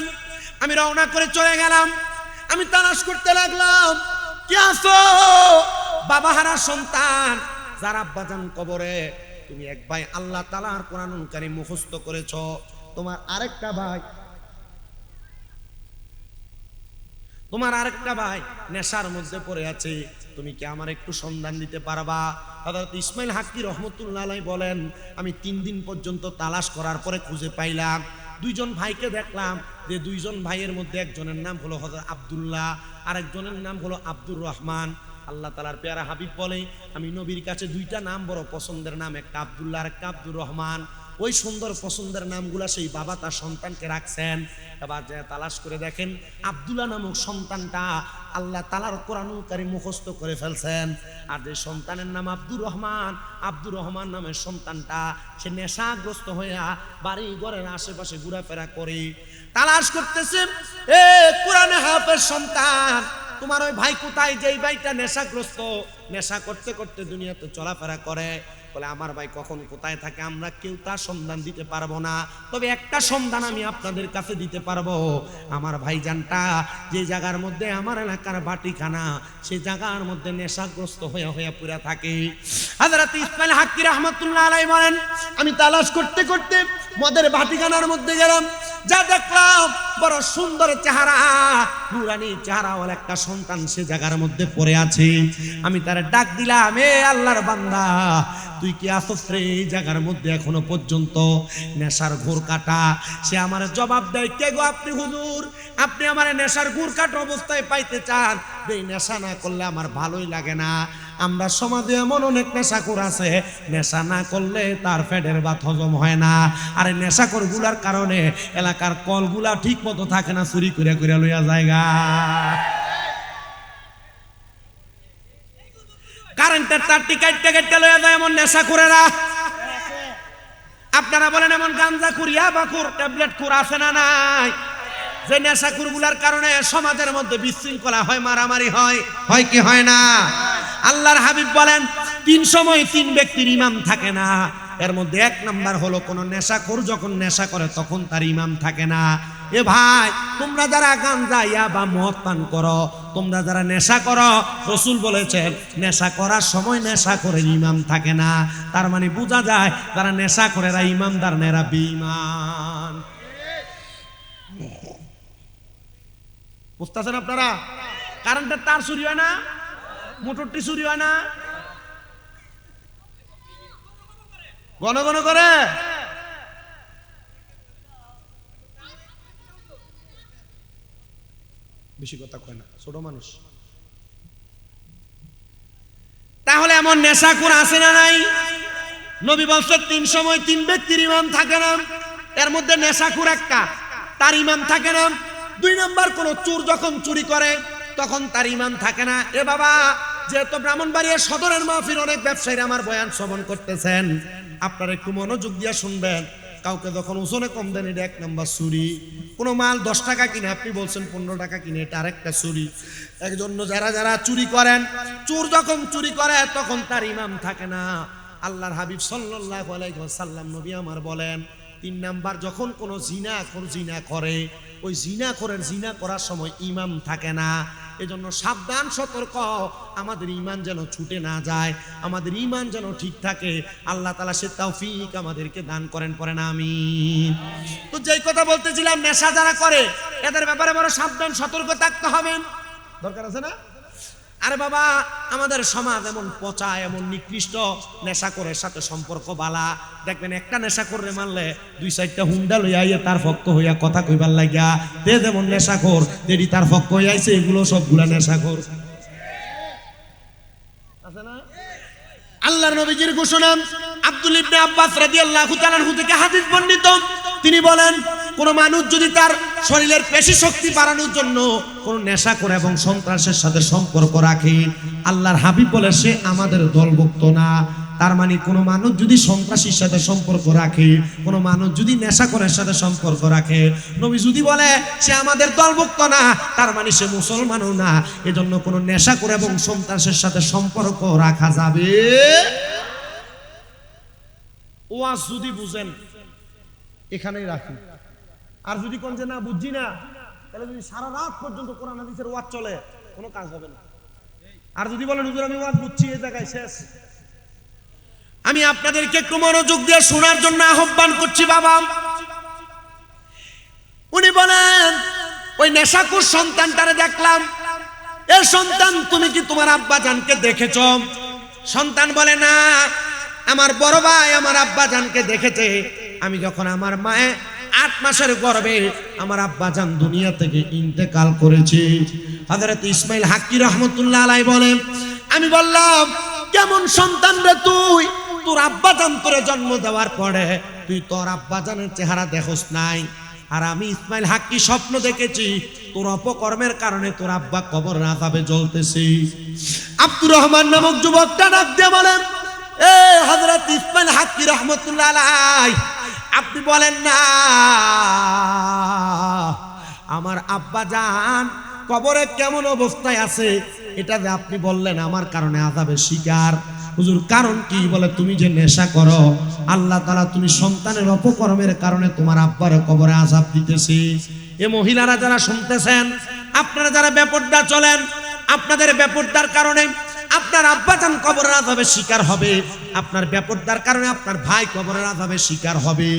আমি রওনা করে চলে গেলাম। আমি তালাশ করতে লাগলাম, কি আছো? বাবা হারা সন্তান, যার আব্বাজান কবরে, তুমি এক ভাই আল্লাহ তাআলার কোরআনুল কারীম মুখস্থ করেছো, তোমার আরেকটা ভাই নেশার মধ্যে পড়ে আছে, তুমি কি আমার একটু সন্ধান দিতে পারবা? হযরত ইসমাইল হাক্কি রাহমাতুল্লাহ আলাইহি বলেন, আমি 3 দিন পর্যন্ত তালাশ করার পরে খুঁজে পাইলাম। দুইজন ভাইকে দেখলাম, যে দুইজন ভাইয়ের মধ্যে একজনের নাম হলো হযরত আব্দুল্লাহ, আরেকজনের নাম হলো আব্দুর রহমান। আল্লাহ তাআলার পেয়ারা হাবিব বলে, আমি নবীর কাছে দুইটা নাম বড় পছন্দের নাম, একটা আব্দুল্লাহ আর একটা আব্দুর রহমান। ওই সুন্দর পছন্দের নামগুলা সেই বাবা তার সন্তানকে রাখছেন। এবার যে তালাশ করে দেখেন, আব্দুল্লাহ নামক সন্তানটা আল্লাহ তাআলার কোরআনুল কারীম মুখস্থ করে ফেলছেন। আর যে সন্তানের নাম আব্দুর রহমান নামের সন্তানটা, সে নেশাগ্রস্ত হইয়া বাড়ি ঘরের আশেপাশে ঘোরাফেরা করে। তালাশ করতেছে, এ কোরআনে হাফেজ সন্তান, তোমার ওই ভাই কোথায়? যেই ভাইটা নেশাগ্রস্ত, নেশা করতে করতে দুনিয়াতে চলাফেরা করে। বলে, আমার ভাই কখন কোথায় থাকে আমরা কেউ তার সন্ধান দিতে পারবো না, তবে একটা সন্ধান আমি আপনাদের কাছে দিতে পারবো। আমার ভাইজানটা যে জায়গার মধ্যে আমার এলাকার বাটিখানা, সেই জায়গার মধ্যে নেশাগ্রস্ত হয়ে হয়ে পুরা থাকে। হযরত ইসমাইল হাক্কি রাহমাতুল্লাহ আলাইহি বলেন, আমি তালাশ করতে করতে মদের বাটিখানার মধ্যে গেলাম, যা দেখলাম বড় সুন্দর চেহারা, নুরানি চেহারাওয়ালা একটা সন্তান সে জায়গার মধ্যে পড়ে আছে। আমি তার ডাক দিলাম, এ আল্লাহর বান্দা, তুই কি আসছ রে এই জায়গার মধ্যে এখনো পর্যন্ত? নেশার ঘোর কাটা। সে আমার জবাব দেয়, কে গো আপনি? হুজুর, আপনি আমার নেশার ঘোর কাটা অবস্থায় পাইতে চান? এই নেশা না করলে আমার ভালোই লাগে না। আমরা সমাজে এমন অনেক নেশাখোর আছে, নেশা না করলে তার পেটের ভাত হজম হয় না। আর নেশাখোর গুলার কারণে এলাকার কলগুলা ঠিক মতো থাকে না, চুরি করে করে লইয়া জায়গা। কারেন্টের তারটি কাটতে কাটতে লইয়া যায় এমন নেশাখোরেরা। আপনারা বলেন, এমন গাঞ্জাখোর, ইয়াবাখোর, ট্যাবলেটখোর আছে না নাই? যে নেশাখোর গুলার কারণে সমাজের মধ্যে বিশৃঙ্খলা হয়, মারামারি হয়, হয় কি হয় না? আল্লাহর হাবিব বলেন, 3 সময় 3 ব্যক্তির ইমাম থাকে না। এর মধ্যে 1 নাম্বার হলো কোন নেশাখোর যখন নেশা করে তখন তার ইমাম থাকে না। এ ভাই, তোমরা যারা গাঞ্জা ইয়াবা মদ পান করো, তোমরা যারা নেশা করো, রাসূল বলেছেন নেশা করার সময় নেশাখোরের ইমাম থাকে না। তার মানে বোঝা যায় যারা নেশা করে এরা ইমানদার না, এরা বেঈমান। বুঝতেছেন আপনারা? কারেন্টের তার চুরি হয় না, মোটরটি চুরি হয় না, ঘন ঘন করে। বেশি কথা কয় না, ছোট মানুষ। তাহলে এমন নেশাখোর আছে না নাই? নবী বলছেন 3 সময় 3 ব্যক্তির ইমাম থাকে না। এর মধ্যে নেশাখোর একটা, তার ইমাম থাকে না। 2 নাম্বার কোন চোর যখন চুরি করে তখন তার ইমাম থাকে না। এ বাবা, যেহেতু ব্রাহ্মণবাড়িয়া সদরের মাহফিল অনেক ব্যবসায়ী আমার বয়ান শ্রবণ করতেছেন, আপনারা একটু মনোযোগ দিয়ে শুনবেন। কাউকে যখন ওজনে কম দেন এটা 1 নাম্বার চুরি। কোনো মাল 10 টাকা কিনে আপনি বলছেন 15 টাকা কিনে, এটা আরেকটা চুরি। একজন্য যারা যারা চুরি করেন, চোর যখন চুরি করে তখন তার ইমাম থাকে না। আল্লাহর হাবিব সাল্লাল্লাহু আলাইহি ওয়াসাল্লাম নবী আমার বলেন 3 নাম্বার যখন কোনো জিনা করে, ওই জিনাখোরের জিনা করার সময় ইমাম থাকে না। এজন্য সাবধান, সতর্ক, আমাদের ঈমান যেন ছুটে না যায়, আমাদের ঈমান যেন ঠিক থাকে। আল্লাহ তাআলা সে তৌফিক আমাদেরকে দান করেন, পড়েন আমিন। তো যেই কথা বলতেছিলাম, নেশা যারা করে এদের ব্যাপারে বড় সাবধান, সতর্ক থাকতে হবে। দরকার আছে না? আরে বাবা, আমাদের সমাজ এমন পচা, এমন নিকৃষ্ট, নেশাখোরের সাথে সম্পর্ক বালা। দেখবেন একটা নেশাখোরে মারলে 2-4টা হুন্ডা লইয়া আইয়া তার পক্ষ হইয়া কথা কইবার লাগিয়া, তে যেমন নেশাখোর তেরি তার পক্ষ হইয়া আইছে, এগুলো সবগুলা নেশাখোর আছে না? আল্লাহর নবীজির ঘোষণা, আব্দুল ইবনে আব্বাস রাদিয়াল্লাহু তাআলা আনহু থেকে হাদিস বর্ণিত, তিনি বলেন কোন মানুষ যদি তার শরীরের পেশি শক্তি বাড়ানোর জন্য কোন নেশা করে এবং সন্ত্রাসের সাথে সম্পর্ক রাখে, আল্লাহর হাবিব বলে সে আমাদের দলভুক্ত না। তার মানে কোন মানুষ যদি সন্ত্রাসীর সাথে সম্পর্ক রাখে, কোন মানুষ যদি নেশাখোরের সাথে সম্পর্ক রাখে, নবী যদি বলে সে আমাদের দলভুক্ত না, তার মানে সে মুসলমানও না। এজন্য কোন নেশাখোর এবং সন্ত্রাসের সাথে সম্পর্ক রাখা যাবে। ওয়াজ যদি বুঝেন এখানেই রাখি, আর যদি কোন যে না বুঝছি না, তাহলে যদি সারা রাত পর্যন্ত কোরআন হাদিসের ওয়াজ চলে কোনো কাজ হবে না। আর যদি বলেন হুজুর আমি ওয়াজ বুঝছি, এই জায়গায় শেষ। আমি আপনাদেরকে একটু মনোযোগ দিয়ে শোনার জন্য আহ্বান করছি। বাবা, উনি বলেন ওই নেশাখোর সন্তানটারে দেখলাম, এ সন্তান তুমি কি তোমার আব্বা জানকে দেখেছ? সন্তান বলে না, আমার বড় ভাই আমার আব্বা জানকে দেখেছে। আমি যখন আমার মায়ে 8 মাসের গর্ভে আমার আব্বা জান দুনিয়া থেকে ইন্তেকাল করেছে। হযরত ইসমাইল হাক্কি রহমাতুল্লাহ আলাইহি বলেন, আমি বললাম কেমন সন্তান রে তুই? তোর আব্বা জান তোরে জন্ম দেওয়ার পরে তুই তোর আব্বা জানের চেহারা দেখোস নাই। আর আমি ইসমাইল হাক্কি স্বপ্ন দেখেছি তোর অপকর্মের কারণে তোর আব্বা কবর আযাবে জ্বলতেছে। আব্দুর রহমান নামক যুবকটা ডাক দিয়ে বলেন, এ হযরত ইসমাইল হাক্কি রহমাতুল্লাহ আলাইহি, আপনি বলেন না আমার আব্বা জান কবরে কেমন অবস্থায় আছে, এটা যে আপনি বললেন আমার কারণে আযাবের শিকার। হুজুর কারণ কি? বলে তুমি যে নেশা করো, আল্লাহ তাআলা তুমি সন্তানের অপকর্মের কারণে তোমার আব্বার কবরে আযাব দিতেছে। এ মহিলারা যারা শুনতেছেন, আপনারা যারা বেপরদা চলেন, আপনাদের বেপরদার কারণে আপনার আব্বা জান কবরের আযাবের শিকার হবে, আপনার বেপরদার কারণে আপনার ভাই কবরের আযাবের শিকার হবে,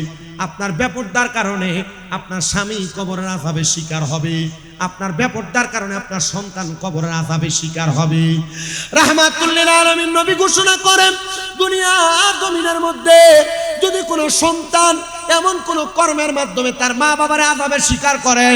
আপনার বেপরদার কারণে আপনার স্বামী কবরের আযাবের শিকার হবে, আপনার বেপরদার কারণে আপনার সন্তান কবরের আযাবের শিকার হবে। রাহমাতুল লিল আলামিন নবী ঘোষণা করেন, দুনিয়ার জমিনের মধ্যে যদি কোনো সন্তান এমন কোন কর্মের মাধ্যমে তার মা বাবার আযাবের শিকার করে,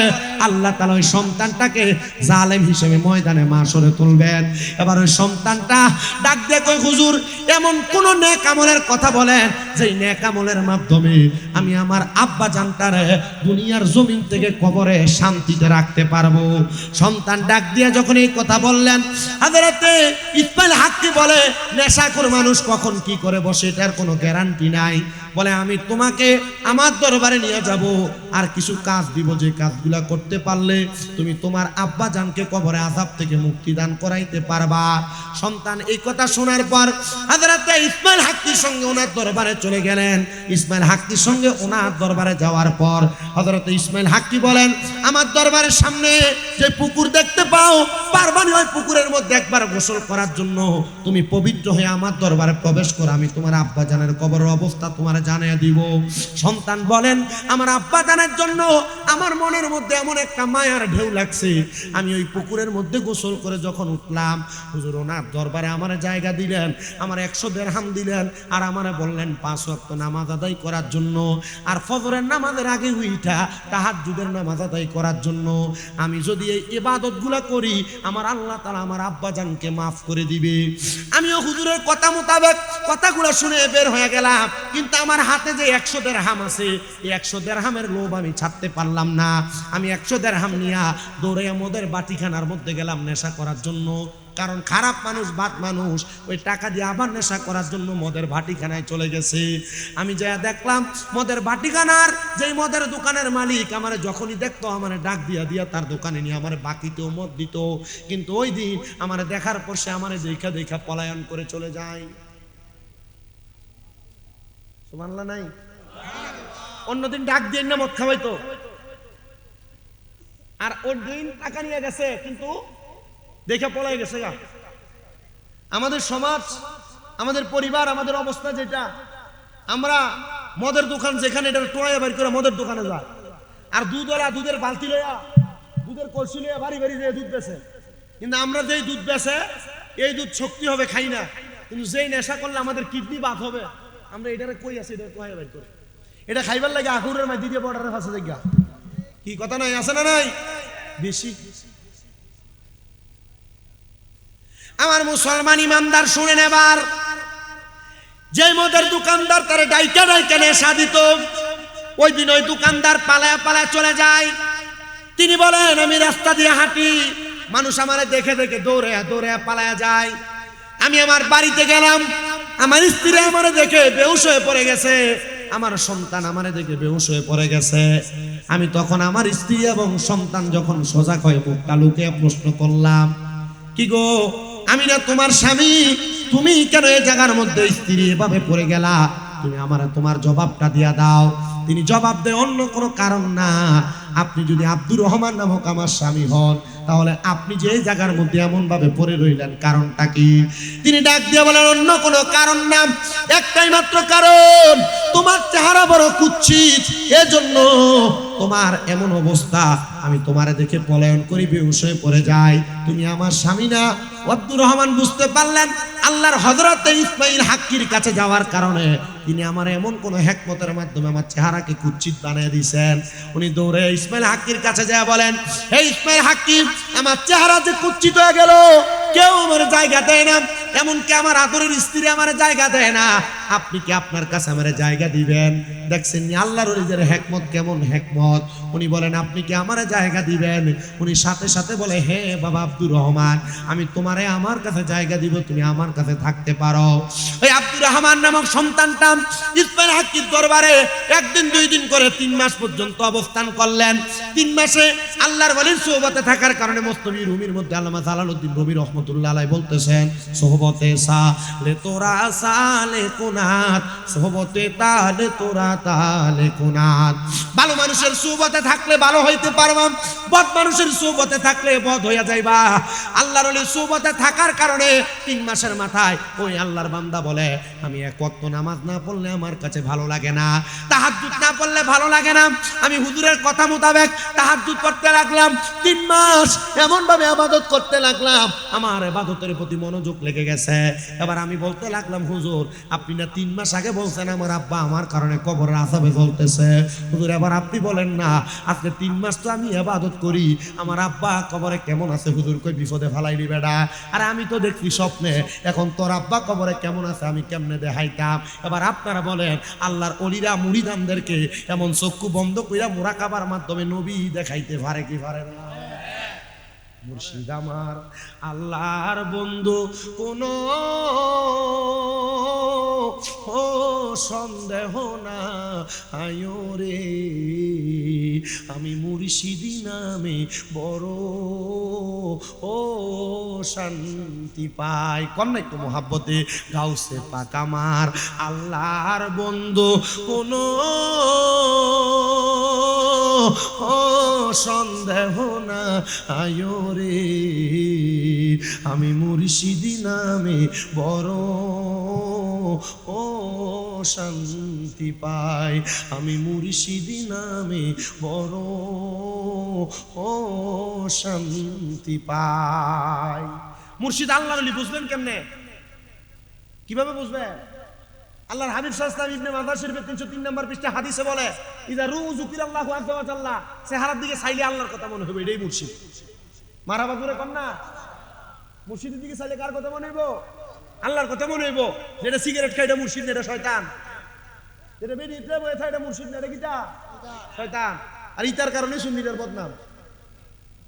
আল্লাহ তাআলা ওই সন্তানটাকে জালেম হিসেবে ময়দানে মাশরে তুলবেন। এবার ওই সন্তানটা ডাক দিয়ে কই, হুজুর এমন কোন নেক আমলের কথা বলেন যেই নেক আমলের মাধ্যমে আমি আমার আব্বা জানটারে দুনিয়ার জমিন থেকে কবরে শান্তিতে রাখতে পারবো। সন্তান ডাক দিয়ে যখন এই কথা বললেন, হযরতে ইসমাইল হাক্কি বলে নেশাখোর মানুষ কখন কি করে বসে এটার কোনো গ্যারান্টি নাই। বলে আমি তোমাকে আমার দরবারে নিয়ে যাব, আর কিছু কাজ দিব, যে কাজগুলা করতে পারলে তুমি তোমার আব্বা জানকে কবরে আযাব থেকে মুক্তি দান করাইতে পারবা। সন্তান এই কথা শোনার পর হযরত ইসমাইল হাক্কির সঙ্গে ওনার দরবারে চলে গেলেন। ইসমাইল হাক্কির সঙ্গে ওনার দরবারে যাওয়ার পর হযরত ইসমাইল হাক্কি বলেন, আমার দরবারের সামনে যে পুকুর দেখতে পাও, পারবানি ওই পুকুরের মধ্যে একবার গোসল করার জন্য তুমি পবিত্র হয়ে আমার দরবারে প্রবেশ করো, আমি তোমার আব্বা জানের কবরের অবস্থা তোমার জানিয়ে দিব। সন্তান বলেন, আমার আব্বা জানের জন্য আমার মনের মধ্যে এমন একটা মায়ার ঢেউ লাগছে, আমি ওই পুকুরের মধ্যে গোসল করে যখন উঠলাম, হুজুর ওনার দরবারে আমার জায়গা দিলেন, আমার 100 দিরহাম দিলেন, আর আমারে বললেন 5 ওয়াক্ত নামাজ আদায় করার জন্য, আর ফজরের নামাজের আগে উইঠা তাহাজ্জুদের নামাজ আদায় করার জন্য। আমি যদি এই ইবাদতগুলা করি, আমার আল্লাহ তাআলা আমার আব্বা জানকে মাফ করে দিবে। আমিও হুজুরের কথা মোতাবেক কথাগুলো শুনে বের হয়ে গেলাম, কিন্তু আমার হাতে যে 100 দিরহাম আছে, এই 100 দিরহামের লোভ আমি ছাড়তে পারলাম না। আমি 100 দিরহাম নিয়া দৌড়ে মদের বাটিখানার মধ্যে গেলাম নেশা করার জন্য। কারণ খারাপ মানুষ, বাদ মানুষ ওই টাকা দিয়ে আবার নেশা করার জন্য মদের ভাটিখানায় চলে গেছে। আমি যা দেখলাম, মদের ভাটিখানার যেই মদের দোকানের মালিক আমারে যখনই দেখতো আমারে ডাক দিয়া দিয়া তার দোকানে নিয়ে আমারে বাকিতেও মদ দিত, কিন্তু ওই দিন আমারে দেখার পর সে আমারে দেখা দেখা পলায়ন করে চলে যায়। সুবহানাল্লাহ নাই? অন্যদিন ডাক দিয়ে না মদ খাওয়াইতো, আর ওর দিন টাকা নিয়ে গেছে কিন্তু দেখে পলাই গেছে। আমাদের সমাজ, আমাদের পরিবার, আমাদের অবস্থা যেটা, আমরা মদের দোকান যেখানে এটা টোয়া বাড়ি করে মদের দোকানে যায়, আর দুধওয়ালা দুধের বালতি লইয়া, দুধের কলসি লইয়া বাড়ি বাড়ি যেয়ে দুধ বেছে। কিন্তু আমরা যেই দুধ বেছে, এই দুধ শক্তি হবে খাই না, কিন্তু যেই নেশা করলে আমাদের কিডনি বাদ হবে, আমরা এটারে কই আছে, এটা টোয়া বাড়ি করে এটা খাইবার লাগে আগুনের মাঝে দিয়ে বর্ডারের কাছে জায়গা। কি কথা নাই, আছে না নাই? বেশি। আমার মুসলমান ইমানদার শুনে নেবার, যে মদের দোকানদার তারে ডাইকা ডাইকা নেশা দিত, ওই দিন ওই দোকানদার পালায়া পালায়া চলে যায়। তিনি বলেন, আমি রাস্তা দিয়ে হাঁটি, মানুষ আমারে দেখে দেখে দৌড়ে দৌড়ে পালায়া যায়। আমি আমার বাড়িতে গেলাম, আমার স্ত্রী আমারে দেখে বেহুশ হয়ে পড়ে গেছে, আমার সন্তান আমারে দেখে বেহুশ হয়ে পড়ে গেছে। আমি তখন আমার স্ত্রী এবং সন্তান যখন সজাগ হয়ে মুখটা লুকিয়ে প্রশ্ন করলাম, কি গো, আমি না তোমার স্বামী, তুমি কেন এই জায়গার মধ্যে স্ত্রী এভাবে পড়ে গেলা? তুমি আমারে তোমার জবাবটা দিয়া দাও। তিনি জবাব দেয়, অন্য কোনো কারণ না, আপনি যদি আব্দুর রহমান নামক আমার স্বামী হন, তাহলে আপনি যে এই জায়গার মধ্যে এমন ভাবে পড়ে রইলেন, কারণটা কি? তিনি ডাক দিয়ে বলেন, অন্য কোনো কারণ না, একটাই মাত্র কারণ, তোমার চেহারা বড় কুৎসিত, এজন্য তোমার এমন অবস্থা, আমি তোমারে দেখে পলায়ন করি, বেহুশ হয়ে পড়ে যাই, তুমি আমার স্বামী না। আব্দুর রহমান বুঝতে পারলেন আল্লাহর হযরত ইসমাইল হাক্কির কাছে যাওয়ার কারণে তিনি আমার এমন কোন হিকমতের মাধ্যমে আমার চেহারাকে কুৎসিত বানিয়ে দিয়েছেন। উনি দৌড়ে ইসমাইল হাক্কির কাছে যায় বলেন, হে ইসমাইল হাক্কি, আমার চেহারা যে কুৎসিত হয়ে গেল, কেউ আমার জায়গা দেয় না, এমনকি আমার আদরের স্ত্রী আমার জায়গা দেয় না, আপনি কি আপনার কাছে আমার জায়গা দিবেন? দেখছেন আল্লাহর ওলিদের হিকমত কেমন হিকমত। উনি বলেন, আপনি কি আমার জায়গা দিবেন? উনি সাথে সাথে বলে, হে বাবা আব্দুর রহমান, আমি তোমারে আমার কাছে জায়গা দিব, তুমি আমার কাছে থাকতে পারো। ওই আব্দুর রহমান নামক সন্তানটা ইসমাইল হাক্কির দরবারে একদিন 2 দিন করে 3 মাস পর্যন্ত অবস্থান করলেন। 3 মাসে আল্লাহর ওলির সোহবতে থাকার কারণে মুস্তাফি রুমির মধ্যে আল্লামা জালালউদ্দিন রুমি রহমাতুল্লাহ আলাইহি বলতেছেন, সোহবতে সালে তোরা সালে কুনাত, সোহবতে তালে তোরা তালে কুনাত। ভালো মানুষের সোহবতে থাকলে ভালো হইতে পারবা, বদ মানুষের সোহবতে থাকলে বদ হইয়া যাইবা। আল্লাহর ওলির সোহবতে থাকার কারণে 3 মাসের মাথায় ওই আল্লাহর বান্দা বলে, আমি এক ওয়াক্ত নামাজ না পড়লে আমার কাছে ভালো লাগে না, তাহাজ্জুদ না পড়লে ভালো লাগে না। আমি হুজুরের কথা মোতাবেক তাহাজ্জুদ করতে লাগলাম, 3 মাস এমন ভাবে ইবাদত করতে লাগলাম, আমার ইবাদতের প্রতি মনোযোগ লেগে গেছে। এবার আমি বলতে লাগলাম, হুজুর আপনি না 3 মাস আগে বলছেন আমার আব্বা আমার কারণে কবরের আযাবে জ্বলতেছে, হুজুর এবার আপনি বলেন না, আজকে 3 মাস তো আমি ইবাদত করি, আমার আব্বা কবরে কেমন আছে? হুজুর কই বিপদে ফালাইলি বেডা, আর আমি তো দেখছি স্বপ্নে, এখন তোর আব্বা কবরে কেমন আছে আমি কেমনে দেখাইতাম? এবার আপনারা বলেন, আল্লাহর ওলিরা মুরিদানদেরকে এমন চক্ষু বন্ধ কইরা মুরাকাবার মাধ্যমে নবী দেখাইতে পারে কি পারে না? মুর্শিদ আমার আল্লাহর বন্ধু কোন ও সন্দেহ না আয়ো রে, আমি মুর্শিদি নামে বড় ও শান্তি পাই। কন্যা একটু মোহাব্বতে গাউসে পাক আমার আল্লাহর বন্ধু কোনো ও সন্দেহ না আয়ো রে, আমি মুর্শিদি নামে বড় ও শান্তি পাই, আমি মুর্শিদি নামে বড় ও শান্তি পাই। মুর্শিদ আল্লাহর ওলি বুঝবেন কেমনে, কিভাবে বুঝবেন? আল্লাহর হাবিব সাল্লাল্লাহু আলাইহি ওয়াসাল্লাম ইবনে মাজাহ শরীফের 303 নম্বর পৃষ্ঠা হাদিসে বলে, ইযা রুযুকিরাল্লাহু আযজা ওয়া জাল্লা, চেহারার দিকে চাইলে আল্লাহর কথা মনে হবে, এটাই মুর্শিদ। মারহাবা করে কোন না, মুর্শিদের দিকে চাইলে কার কথা মনে হইব? আল্লাহর কথা মনে হইব। যেটা সিগারেট খায় এটা মুর্শিদ না, এটা শয়তান। যেটা বেরি ইতরে বয়ে থাকে এটা মুর্শিদ না, এটা কিটা? শয়তান। আর ইতার কারণে সুন্নিদের বদনাম।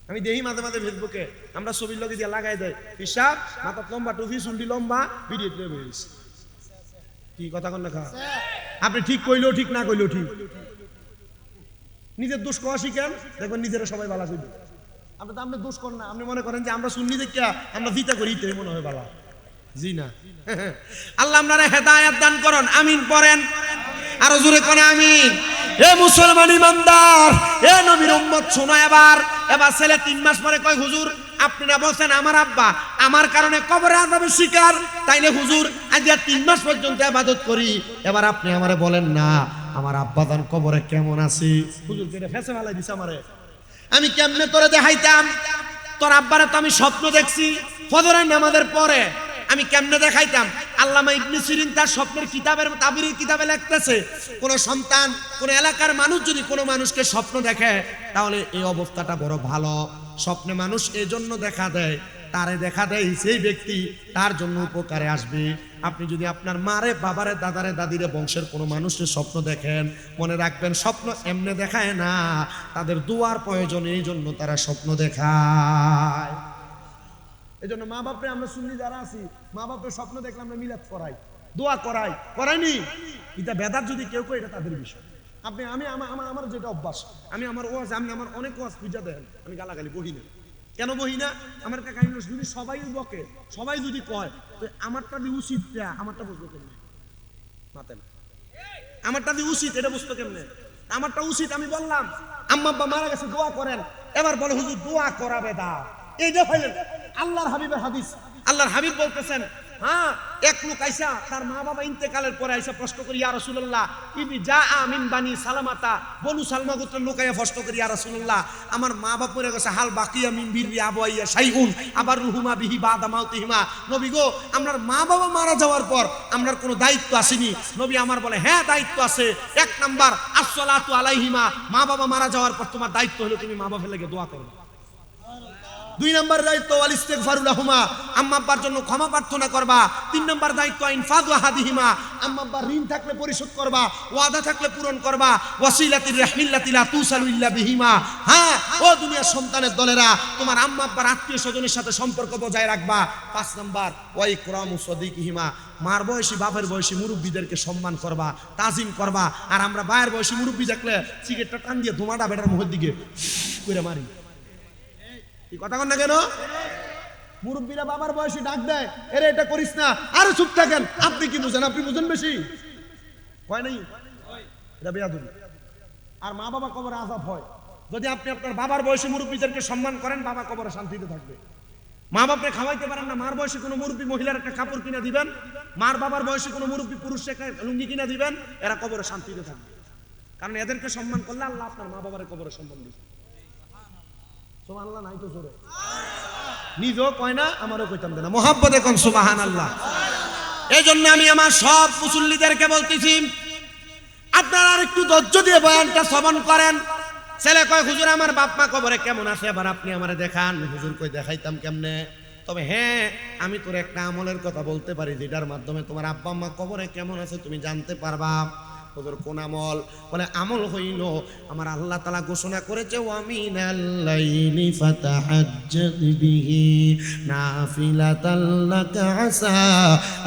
আমি দেখি মাঝে মাঝে ফেসবুকে আমরা ছবির লগে দিয়ে লাগাই দেয়, হিসাব মাথা লম্বা, টুপি চুন্ডি লম্বা, ভিডিও ইতরে বয়ে গেছে। কি কথা কন না খা? আপনি ঠিক কইলেও ঠিক, না কইলেও ঠিক। নিজের দোষ কোয়া শিখেন, দেখবেন নিজেরা সবাই ভালো করবে। আপনি তো আপনি দোষ করেন না, আপনি মনে করেন যে আমরা সুন্নি দেখিয়া আমরা জিতা করি, ইতে মনে হয় ভালো। জি না। আল্লাহ আপনারা হেদায়েত দান করুন, আমিন পড়েন, আরো জোরে কোন আমিন। এ মুসলমান ইমানদার, এ নবীর উম্মত শোনো। এবার ছেলে 3 মাস পরে কয়, হুজুর আপনি না বলছেন আমার আব্বা আমার কারণে কবরে আযাবের শিকার, তাইলে হুজুর আজ 3 মাস পর্যন্ত ইবাদত করি, এবার আপনি আমারে বলেন না আমার আব্বা জান কবরে কেমন আছে? হুজুর কেটে ফেসে ফেলাই দিছে আমারে। আমি কেমনে তোরে দেখাইতাম? তোর আব্বারে তো আমি স্বপ্ন দেখছি ফজরের নামাজের পরে, আমি কেমনে দেখাইতাম? আল্লামা ইবনে সিরিন তার স্বপ্নের কিতাবের তাবিরের কিতাবে লিখতেছে, কোন সন্তান কোন এলাকার মানুষ যদি কোনো মানুষকে স্বপ্ন দেখে তাহলে এই অবস্থাটা বড় ভালো। স্বপ্নে মানুষ এই জন্য দেখা দেয়, তারে দেখা দেয় সেই ব্যক্তি তার জন্য উপকারে আসবে। আপনি যদি আপনার মারে, বাবারে, দাদারে, দাদিরে, বংশের কোনো মানুষের স্বপ্ন দেখেন, মনে রাখবেন স্বপ্ন এমনে দেখায় না, তাদের দোয়ার প্রয়োজন, এই জন্য তারা স্বপ্ন দেখায়। এই জন্য মা বাপরে আমরা সুন্নি যারা আছি, মা বাপের স্বপ্ন দেখলে আমরা মিলাদ করাই, দোয়া করাই, করাইনি। এটা বেদাত যদি কেউ কয় এটা তাদের বিষয়। আপনি আমি আমার যেটা অভ্যাস, আমি আমার ওয়াজ, আমি আমার অনেক ওয়াজ পূজা দেন, আমি গালাগালি বহি না। কেন বহি না? আমার কাকা যদি সবাই বকে, সবাই যদি কয়, তো আমারটা দিয়ে উচিত, আমারটা বুঝবো কেমনে? মাতে না, আমারটা দিয়ে উচিত এটা বুঝতো কেমনে? আমারটা উচিত। আমি বললাম আম্মা আব্বা মারা গেছে, দোয়া করেন। এবার বলে হুজুর দোয়া করা বেদাত। এইটা হইলেন আল্লাহর হাবিবের হাদিস। আল্লাহর হাবিব বলতেছেন, হ্যাঁ, এক লোক আইসা তার মা বাবা ইন্তেকালের পরে আইসা প্রশ্ন করি, ইয়া রাসূলুল্লাহ ইবনি জাআ মিন বানি সালামাতা, বনু সালমা গোত্রের লোক আইয়া প্রশ্ন করি, ইয়া রাসূলুল্লাহ আমার মা বাবা পড়ে গেছে, হাল বাকিয়া মিন বিররি আবাইয়া শাইউন আবার রুহুমা বিহি বাদা মাউতিহিমা। নবী গো, আমরার মা বাবা মারা যাওয়ার পর আমরার কোনো দায়িত্ব আসেনি? নবী আমার বলে, হ্যাঁ দায়িত্ব আছে। 1 নাম্বার আসসালাতু আলাইহিমা, মা বাবা মারা যাওয়ার পর তোমার দায়িত্ব হলো তুমি মা বাবার লাগে দোয়া করবে। 2 নম্বর দায়িত্ব ওয়াল ইস্তিগফারু লাহুমা, আম্মা আব্বার জন্য ক্ষমা প্রার্থনা করবা। 3 নম্বর দায়িত্ব ইনফাযু আহাদিহিমা, আম্মা আব্বার ঋণ থাকলে পরিশোধ করবা, ওয়াদা থাকলে পূরণ করবা। ওয়াসিলাতির রাহমিল্লাতি লা তুসালু ইল্লা বিহিমা, হ্যাঁ ও দুনিয়ার সন্তানের দলেরা তোমার আম্মা আব্বার আত্মীয় স্বজনের সাথে সম্পর্ক বজায় রাখবা। 5 নম্বর ওয়া ইকরামু সাদিকিহিমা, মার বয়সী বাপের বয়সী মুরব্বীদেরকে সম্মান করবা, তাজিম করবা। আর আমরা বায়ের বয়সী মুরব্বী দেখলে সিগারেটটা টান দিয়ে ধোঁয়াটা বেটার মুখের দিকে করে মারি। কথা কন না কেন? মুরব্বীরা বাবার বয়সী ডাক দেয়, এরে এটা করিস না, আরে চুপ থাকেন। আপনি কি বুঝেন? আপনি বুঝেন বেশি হয় নাই, এটা বেয়াদবি। আর মা বাবা কবরে আযাব হয়। যদি আপনি আপনার বাবার বয়সী মুরব্বীদেরকে সম্মান করেন, বাবা কবরে শান্তিতে থাকবে। মা বাপরে খাওয়াইতে পারেন না, মার বয়সী কোনো মুরব্বী মহিলার একটা কাপড় কিনে দিবেন, মার বাবার বয়সী কোনো মুরব্বী পুরুষকে লুঙ্গি কিনে দিবেন, এরা কবরে শান্তিতে থাকবে। কারণ এদেরকে সম্মান করলে আল্লাহ আপনার মা বাবার কবরে সম্মান দিবে। সুবহানাল্লাহ নাই তো জোরে নিজেও কয় না, আমারও কইতাম না, মুহাব্বতে কোন সুবহানাল্লাহ। এই জন্য আমি আমার সব মুসল্লিদেরকে বলতেছি, আপনারা আর একটু ধৈর্য দিয়ে বয়ানটা শ্রবণ করেন। ছেলে কয় হুজুর আমার বাপ মা কবরে কেমন আছে, আবার আপনি আমারে দেখান। হুজুর কই দেখাইতাম কেমনে? তবে হ্যাঁ, আমি তোর একটা আমলের কথা বলতে পারি যেটার মাধ্যমে তোমার আব্বা আম্মা কবরে কেমন আছে তুমি জানতে পারবা। হুজুর কোন আমল? বলে আমল হইল আমার আল্লাহ তাআলা ঘোষণা করেছে ওয়া মিনাল লাইলি ফাতাহাজ্জাদ বিহি নাফিলাতাল লাকা আসা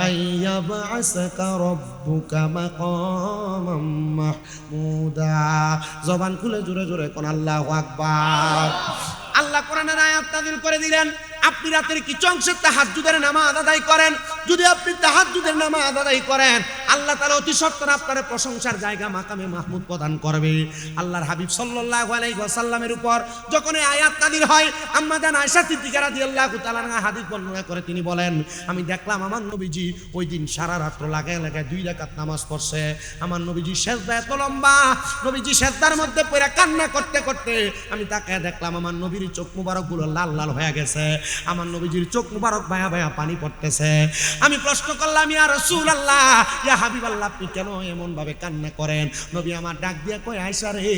আইয়াবআসাকা রাব্বুকা মাকামাম মাহমুদা। জবান খুলে জোরে জোরে কোন আল্লাহু আকবার। আল্লাহ কোরআনের আয়াত নাযিল করে দিলেন, আপনি রাতের কিছু অংশে তাহাজ্জুদের নামাজ আদায় করেন। যদি আপনি তাহাজ্জুদের নামাজ আদায় করেন, আল্লাহ তাআলা অতি সত্বর আপনার প্রশংসার জায়গা মাকামে মাহমুদ প্রদান করবে। আল্লাহর হাবিব সাল্লাল্লাহু আলাইহি ওয়াসাল্লামের উপর যখন এই আয়াত নাযিল হয়, আম্মা জান আয়েশা সিদ্দিকা রাদিয়াল্লাহু তাআলা আনহা হাদিস বর্ণনা করে তিনি বলেন, আমি দেখলাম আমার নবীজি ওই দিন সারা রাত লাগায় লাগায় 2 রাকাত নামাজ পড়ছে। আমার নবীজি সিজদা এত লম্বা, নবীজি সিজদার মধ্যে পড়ে কান্না করতে করতে আমি তাকায় দেখলাম আমার নবীর চোখ মুবারক গুলো লাল লাল হয়ে গেছে, আমার নবীজির চোখ মুবারক ভায়া ভায়া পানি পড়তেছে। আমি প্রশ্ন করলাম, ইয়া রাসূলুল্লাহ, ইয়া হাবিবাল্লাহ, আপনি কেন এমন ভাবে কান্না করেন? নবী আমার ডাক দিয়া কয়, আয়েশা রে,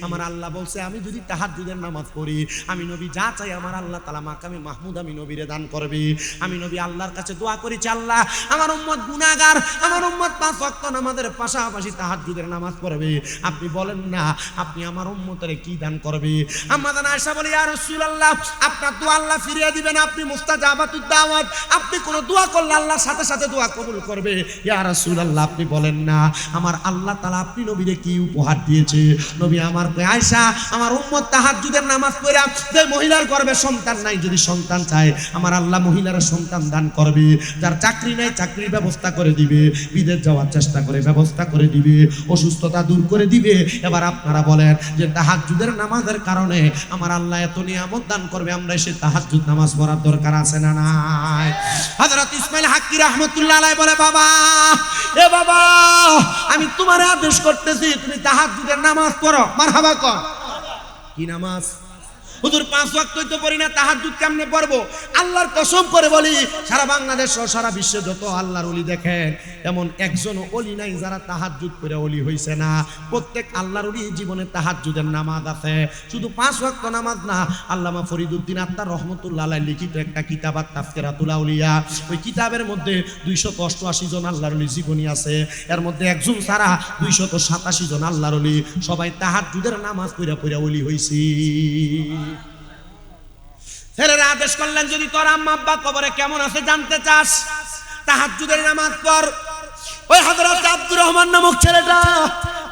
আমার আল্লাহ বলছে আমি যদি তাহাজ্জুদের নামাজ পড়ি, আমি নবী যা চাই আমার আল্লাহ তাআলা মাকামে মাহমুদ আমি নবীরে দান করবে। আমি নবী আল্লাহর কাছে দোয়া করেছি, আল্লাহ আমার উম্মত গুনাহগার, আমার উম্মত 5 ওয়াক্ত নামাজের পাশাপাশি তাহাজ্জুদের নামাজ পড়বে, আপনি বলেন না আপনি আমার উম্মতের কি দান করবে? আম্মা জান আয়েশা বলে, ইয়া রাসূলুল্লাহ, আপনার দোয়া আল্লাহ ফিরিয়ে দিবেন, আপনি মুস্তাজাবাতুদ দাওয়াত, আপনি কোন দোয়া করলে আল্লাহর সাথে সাথে দোয়া কবুল করবে। ইয়া রাসূলুল্লাহ, আপনি বলেন না আমার আল্লাহ তাআলা আপনি নবীরে কি উপহার দিয়েছে? নবী আমার কয়, আয়েশা, আমার উম্মত তাহাজ্জুদের নামাজ পড়া যে মহিলার গর্ভে সন্তান নাই, যদি সন্তান চায় আমার আল্লাহ মহিলার সন্তান দান করবে। যার চাকরি নাই চাকরির ব্যবস্থা করে দিবে, বিদেশ যাওয়ার চেষ্টা করে ব্যবস্থা করে দিবে, অসুস্থতা দূর করে দিবে। এবার আপনারা বলেন যে তাহাজ্জুদের নামাজের কারণে আমার আল্লাহ এত নিয়ামত দান করবে, আমরা এসে তাহাজ্জুদ নামাজ পড়ার দরকার আছে না নাই? হযরত ইসমাইল হাক্কি রাহমাতুল্লাহ আলাইহি বলে, বাবা, এ বাবা, আমি তোমারে আদেশ করতেছি তুমি তাহাজ্জুদের নামাজ পড়ো। মারহাবা কর। কি নামাজ? হুজুর 5 ওয়াক্তই তো পড়ি না, তাহাজ্জুদ কেমনে পড়বো? আল্লাহর কসম করে বলি, সারা বাংলাদেশ ও সারা বিশ্বে যত আল্লাহর ওলি দেখেন, এমন একজনও ওলি নাই যারা তাহাজ্জুদ করে ওলি হইছে না। প্রত্যেক আল্লাহর ওলি জীবনে তাহাজ্জুদের নামাজ আছে। শুধু 5 ওয়াক্ত নামাজ না, আল্লামা ফরিদউদ্দিন আত্তার রহমাতুল্লাহ আলাইহি লিখিত একটা কিতাব তাফসীরাতুল আউলিয়া, ওই কিতাবের মধ্যে 288 জন আল্লাহর ওলি জীবনী আছে। এর মধ্যে একজন ছাড়া 287 জন আল্লাহর ওলি সবাই তাহাজ্জুদের নামাজ পড়া পড়া ওলি হইছে। ছেলেরা আদেশ করলেন, যদি তোর আম্মা আব্বা কবরে কেমন আছে জানতে চাস, তাহাজ্জুদের নামাজ পড়। ওই হযরত আব্দুর রহমান নামক ছেলেটা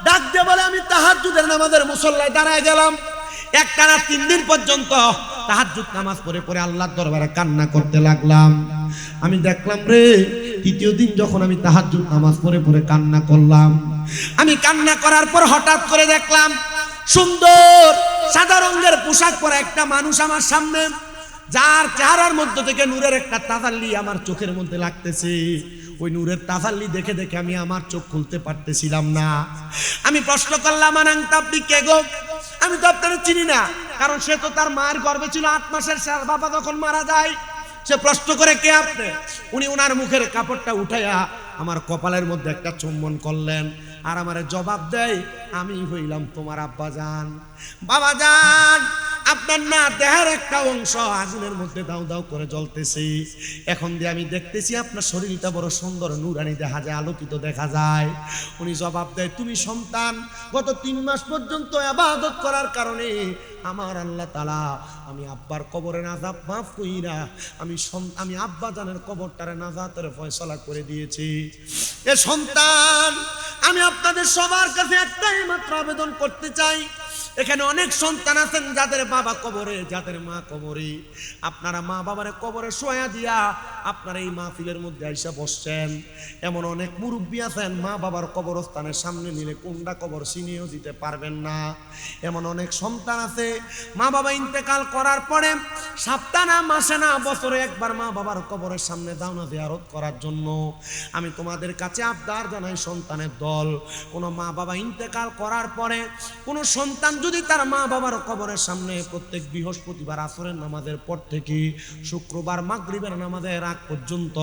ডাক দিয়ে বলে, আমি তাহাজ্জুদের নামাজের মুসল্লায় দাঁড়ায় গেলাম, একটানা 3 দিন পর্যন্ত তাহাজ্জুদ নামাজ পড়ে পড়ে আল্লাহর দরবারে কান্না করতে লাগলাম। আমি দেখলাম রে, 3য় দিন যখন আমি তাহাজ্জুদ নামাজ পড়ে পড়ে কান্না করলাম, আমি কান্না করার পর হঠাৎ করে দেখলাম সুন্দর সাদা রঙের পোশাক পরা একটা মানুষ আমার সামনে, যার চেহারার মধ্যে থেকে নূরের একটা তাজাল্লি আমার চোখের মধ্যে লাগতেছে। ওই নূরের তাজাল্লি দেখে দেখে আমি আমার চোখ খুলতে পারতেছিলাম না। আমি প্রশ্ন করলাম, আনন্দ আপনি কে গো? আমি তো আপনারা চিনি না, কারণ সে তো তার মায়ের গর্ভে ছিল 8 মাসের, তার বাবা যখন মারা যায়। সে প্রশ্ন করে, কে আপনি? উনি ওনার মুখের কাপড়টা উঠাইয়া আমার কপালের মধ্যে একটা চুম্বন করলেন, আর আমারে জবাব দেয়, আমি হইলাম তোমার আব্বাজান। বাবাজান, আপনার না দেহের একটা অংশ আগুনের মধ্যে দাউ দাউ করে জ্বলতেছে, এখন দিয়ে আমি দেখতেছি আপনার শরীরটা বড় সুন্দর নূরানি দেখা যায়, আলোকিত দেখা যায়। উনি জবাব দেয়, তুমি সন্তান গত 3 মাস পর্যন্ত ইবাদত করার কারণে আমার আল্লাহ তাআলা আমি আব্বার কবরে নাজাত মাফ কইরা আমি আব্বাজানের কবরটারে নাজাতের ফয়সালা করে দিয়েছি। এ সন্তান, আমি আপনাদের সবার কাছে একটাই মাত্র আবেদন করতে চাই, এখানে অনেক সন্তান আছেন যাদের বাবা কবরে, যাদের মা কবরে, আপনারা মা বাবারে কবরে শোয়া দিয়া আপনারা এই মাহফিলের মধ্যে আইসা বসছেন। এমন অনেক মুরব্বী আছেন মা বাবার কবরস্থানের সামনে নিলে কোনটা কবর চিনিয়েও দিতে পারবেন না। এমন অনেক সন্তান আছে মা বাবা ইন্তেকাল করার পরে সপ্তাহে না, মাসে না, বছরে একবার মা বাবার কবরের সামনে দাও না জিয়ারত করার জন্য। আমি তোমাদের কাছে আবদার জানাই, সন্তানের দল, কোনো মা বাবা ইন্তেকাল করার পরে কোনো সন্তান যদি তার মা বাবার কবরের সামনে প্রত্যেক বৃহস্পতিবার আসরের নামাজের পর থেকে শুক্রবার মাগরিবের নামাজের আগ পর্যন্ত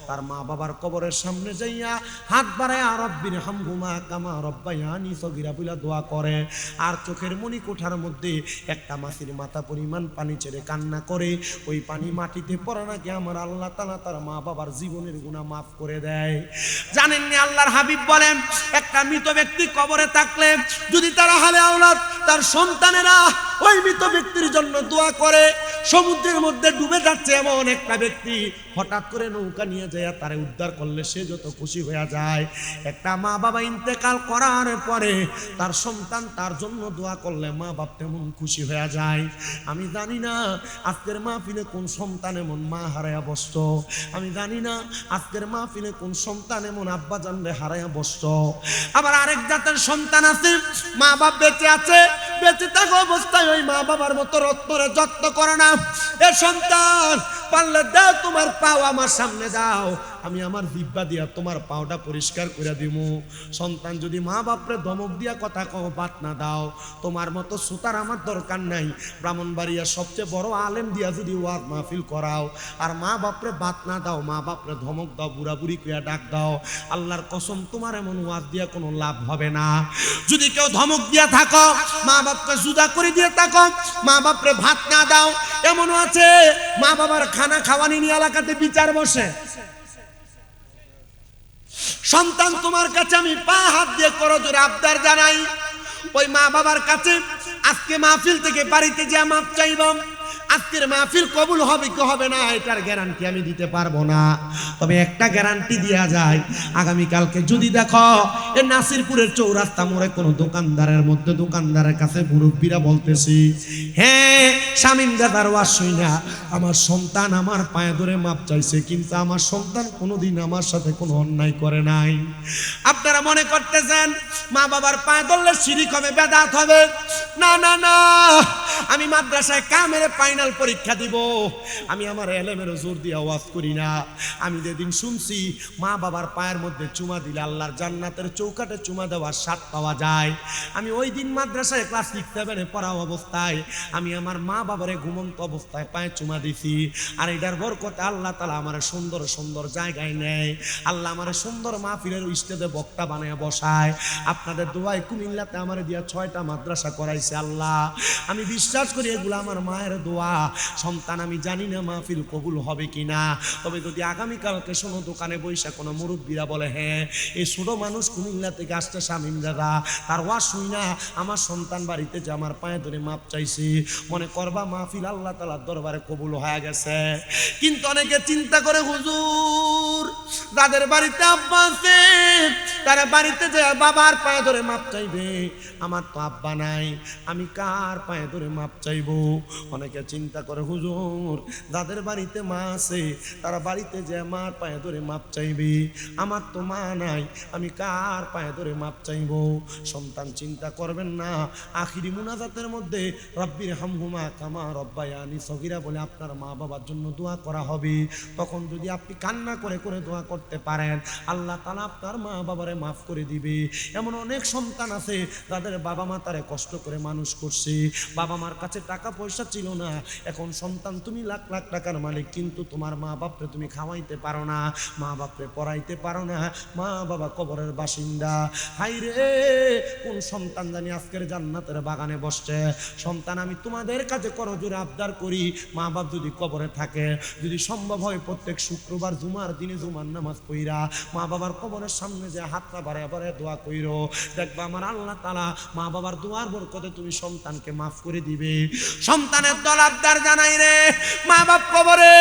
তার মা বাবার কবরের সামনে যাইয়া হাত বাড়ায় রব্বির হামহুমা কামা রব্বায়ানি সগীরা বলে দোয়া করে, আর চোখের মনি কোঠার মধ্যে একটা মাছির মাথা পরিমাণ পানি ছেড়ে কান্না করে ওই পানি মাটিতে পড়া নাকি আমার আল্লাহ তাআলা তার মা বাবার জীবনের গুনাহ মাফ করে দেয়। জানেননি আল্লাহর হাবিব বলেন, একটা মৃত ব্যক্তি কবরে থাকলে যদি তার হালে আওলাদ তার সন্তানেরা ওই মৃত ব্যক্তির জন্য দোয়া করে, সমুদ্রের মধ্যে ডুবে যাচ্ছে এমন একটা ব্যক্তি হঠাৎ করে নৌকা নিয়ে যায় তারে উদ্ধার করলে সে যত খুশি হয়ে যায়, একটা মা বাবা ইন্তেকাল করার পরে তার সন্তান তার জন্য দোয়া করলে মা বাপ তেমন খুশি হয়ে যায়। আমি জানি না আজকের মাহফিলে কোন সন্তান এমন মা হারায়া বসত, আমি জানি না আজকের মাহফিলে কোন সন্তান এমন আব্বা জানলে হারায়া বসত। আবার আরেক জাতের সন্তান আছে, মা বাপ বেঁচে আছে, বেঁচে থাকা অবস্থায় ওই মা বাবার মতো রত্নরে যত্ন করে না। এ সন্তান পারলে দাও তোমার পাও আমার সামনে দাও, আমি আমার জিহ্বা দিয়া তোমার পাওটা পরিষ্কার করে দিব। সন্তান যদি মা বাপরে ধমক দিয়া কথা কও, বাত না দাও, তোমার মতো সুতার আমার দরকার নাই, ব্রাহ্মণবাড়িয়া সবচেয়ে বড় আলেম দিয়া যদি ওয়াজ মাহফিল করাও আর মা বাপরে বাত না দাও, মা বাপরে ধমক দাও, বুড়া বুড়ি কইয়া ডাক দাও, আল্লাহর কসম তোমার এমন ওয়াজ দিয়া কোনো লাভ হবে না। যদি কেউ ধমক দিয়া থাকো, মা বাপকে জুদা করে দিয়ে থাকো, মা বাপরে ভাত না দাও, এমনও আছে মা বাবার খানা খাওয়ানি নিয়ে এলাকাতে বিচার বসে। সন্তান তোমার কাছে আমি পা হাত দিয়ে করো জোরে আবদার জানাই, ওই মা বাবার কাছে আজকে মাহফিল থেকে বাড়িতে যা মাপ চাইব, আজকের মাহফিল কবুল হবে কি হবে না এটার গ্যারান্টি আমি দিতে পারবো না, তবে একটা গ্যারান্টি দেয়া যায়, আগামীকালকে যদি দেখো এই নাসিরপুরের চৌরাস্তা মোড়ে কোনো দোকানদারের মধ্যে দোকানদারের কাছে মুরব্বীরা বলতেছি, হ্যাঁ শামীম দাদার ওয়াজ শুইনা আমার সন্তান আমার পায়ে ধরে মাপ চাইছে, কিন্তু আমার সন্তান কোনোদিন আমার সাথে কোনো অন্যায় করে নাই। আপনারা মনে করতেছেন মা বাবার পায়ে ধরলে শিরিক হবে, বেদাত হবে, না না না, আমি মাদ্রাসায় কামেরে ফাইনাল পরীক্ষা দিব, আমি আমার এলেমের জোর দিয়ে ওয়াজ করি না। আমি যেদিন শুনছি মা বাবার পায়ের মধ্যে চুমা দিলে আল্লাহর জান্নাতের চৌকাটে চুমা দেওয়ার স্বাদ পাওয়া যায়, আমি ওই দিন মাদ্রাসায় ক্লাস 6-7 পড়া অবস্থায় আমি আমার মা বাবারে ঘুমন্ত অবস্থায় পায়ে চুমা দিছি। আর এটার বরকতে আল্লাহ তাআলা আমার সুন্দর সুন্দর জায়গায় নেয়, আল্লাহ আমার সুন্দর মাহফিলের স্টেজে বক্তা বানায় বসায়। আপনাদের দোয়ায় কুমিল্লাতে আমার দিয়া 6টা মাদ্রাসা করাইছে আল্লাহ, আমি বিশ্বাস করি এগুলো আমার মায়ের দোয়া। সন্তান আমি জানি না মাহফিল কবুল হবে কিনা, তবে যদি আগামীকালকে শোনো দোকানে বৈশা কোনো মুরব্বীরা বলে হ্যাঁ এই ছোট মানুষ কুমিল্লা থেকে আসছে শামীম দাদা, তার ওয়াজ শুই না আমার সন্তান বাড়িতে যে আমার পায়ে ধরে মাপ চাইছি, মনে করবা মাহফিল আল্লাহ তাআলার দরবারে কবুল হয়ে গেছে। কিন্তু অনেকে চিন্তা করে হুজুর যাদের বাড়িতে আব্বা আছে তারা বাড়িতে যে বাবার পায়ে ধরে মাপ চাইবে, আমার তো আব্বা নাই, আমি কার পায়ে ধরে মাপ চাইবো? অনেকে চিন্তা করে হুজুর যাদের বাড়িতে মা আছে তারা বাড়িতে যে মার পায়ে ধরে মাপ চাইবে, আমার তো মা নাই, আমি কার পায়ে ধরে মাপ চাইবো? সন্তান চিন্তা করবেন না, আখিরি মুনাজাতের মধ্যে রব্বির হামহুমা কামা রব্বায়ানি সগীরা বলে আপনার মা বাবার জন্য দোয়া করা হবে। তখন যদি আপনি কান্না করে করে দোয়া করতে পারেন আল্লাহ তাআলা আপনার মা বাবারে মাফ করে দিবে। এমন অনেক সন্তান আছে যাদের বাবা মা তারে কষ্ট করে মানুষ করছে, বাবা মার কাছে টাকা পয়সা ছিল না, এখন সন্তান তুমি লাখ লাখ টাকার মালিক, কিন্তু তোমার মা বাপরে তুমি খাওয়াইতে পারো না, মা বাপরে পড়াইতে পারো না, মা বাবা কবরের বাসিন্দা। হাই রে কোন সন্তান জানি আজকের জান্নাতের বাগানে বসছে। সন্তান আমি তোমাদের কাছে করজোরে আবদার করি, মা বাপ যদি কবরে থাকে, যদি সম্ভব হয় প্রত্যেক শুক্রবার জুমার দিনে জুমার নামাজ পড়া মা বাবার কবরের সামনে যে হাতটা বাড়ায় বাড়ায় দোয়া কইরো, দেখবা আমার আল্লাহ তাআলা মা বাবার দোয়ার বরকতে তুমি সন্তানকে মাফ করে দিবে। সন্তানের দল আবদার জানাই রে, মা বাপ কবরে,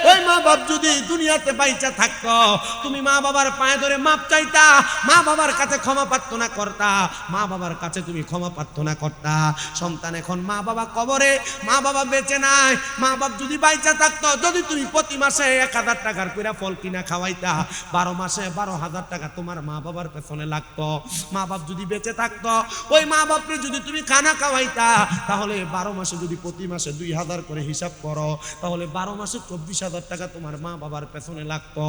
ওই মা বাপ যদি দুনিয়াতে বাইচা থাকতো তুমি মা বাবার পায়ে ধরে মাপ চাইতা, মা বাবার কাছে ক্ষমা প্রার্থনা করতা, মা বাবার কাছে তুমি ক্ষমা প্রার্থনা করতা। সন্তান এখন মা বাবা কবরে, মা বাবা বেঁচে নাই, মা বাপ যদি বাইচা থাকতো, যদি তুমি প্রতি মাসে 1000 টাকার কইরা ফল কিনা খাওয়াইতা, 12 মাসে 12,000 টাকা তোমার মা বাবার পেছনে লাগতো। মা বাপ যদি বেঁচে থাকতো, ওই মা বাপকে যদি তুমি খানা খাওয়াইতা, তাহলে 12 মাসে যদি প্রতি মাসে 2000 করে হিসাব করো, তাহলে 12 মাসে 24,000 টাকা তোমার মা বাবার পেছনে লাগতো।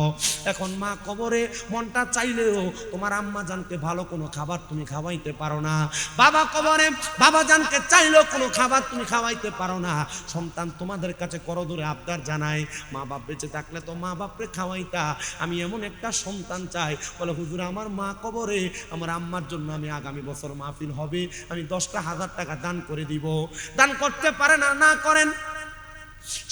এখন মা কবরে, মনটা চাইলেও তোমার আম্মা জানকে ভালো কোনো খাবার তুমি খাওয়াইতে পারো না, বাবা কবরে বাবা জানকে চাইলেও কোনো খাবার তুমি খাওয়াইতে পারো না। সন্তান তোমাদের কাছে করজোরে আবদার জানাই, মা বাপ বেঁচে থাকলে তো মা বাপরে খাওয়াইতা, আমি এমন একটা সন্তান চাই বলে হুজুর আমার মা কবরে, আমার আম্মার জন্য আমি আগামী বছর মাহফিল হবে আমি 10,000 টাকা দান করে দিব। দান করতে পারে না, না করেন,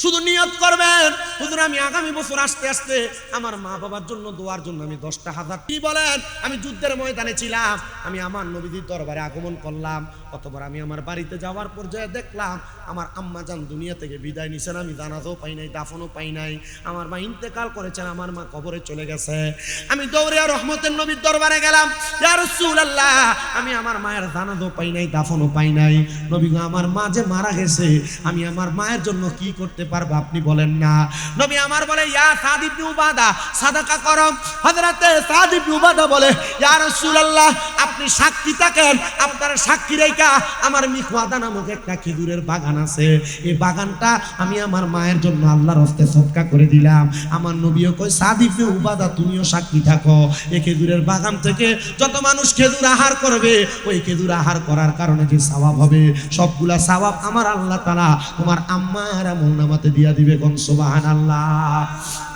শুধু নিয়ত করবেন, হুজুর আমি আগামী বছর আসতে আসতে আমার মা বাবার জন্য দোয়ার জন্য আমি 10,000 কি বলেন, আমি যুদ্ধের ময়দানে ছিলাম, আমি আমার নবীজির দরবারে আগমন করলাম, অতবার আমি আমার বাড়িতে যাওয়ার পর্যায়ে দেখলাম আমার আম্মা জান দুনিয়া থেকে বিদায় নিছেন, আমি জানাজাও পাই নাই, দাফনও পাই নাই, আমার মা ইন্তেকাল করেছেন, আমার মা কবরে চলে গেছে। আমি দৌড়ে রহমতের নবীর দরবারে গেলাম, ইয়া রাসূলুল্লাহ আমি আমার মায়ের জানাজাও পাই নাই, দাফনও পাই নাই, নবী গো আমার মা যে মারা গেছে, আমি আমার মায়ের জন্য কি করতে পারবো আপনি বলেন না। নবী আমার বলে ইয়া সাদ ইবনে উবাদা সাদাকা করো। হযরতে সাদ ইবনে উবাদা বলে ইয়া রাসূলুল্লাহ আপনি সাক্ষী থাকেন, আপনার সাক্ষী রেখা আমার মিখওয়াদা নামক একটা খেজুরের বাগান আছে, এই বাগানটা আমি আমার মায়ের জন্য আল্লাহর হস্তে সদকা করে দিলাম। আমার নবীও কই সাদ ইবনে উবাদা তুমিও সাক্ষী থাকো, এই খেজুরের বাগান থেকে যত মানুষ খেজুর আহার করবে, ওই খেজুর আহার করার কারণে যে সওয়াব হবে, সবগুলা সওয়াব আমার আল্লাহ তাআলা তোমার আম্মার আমলনামাতে দিয়া দিবে। কোন সুবহানাল্লাহ।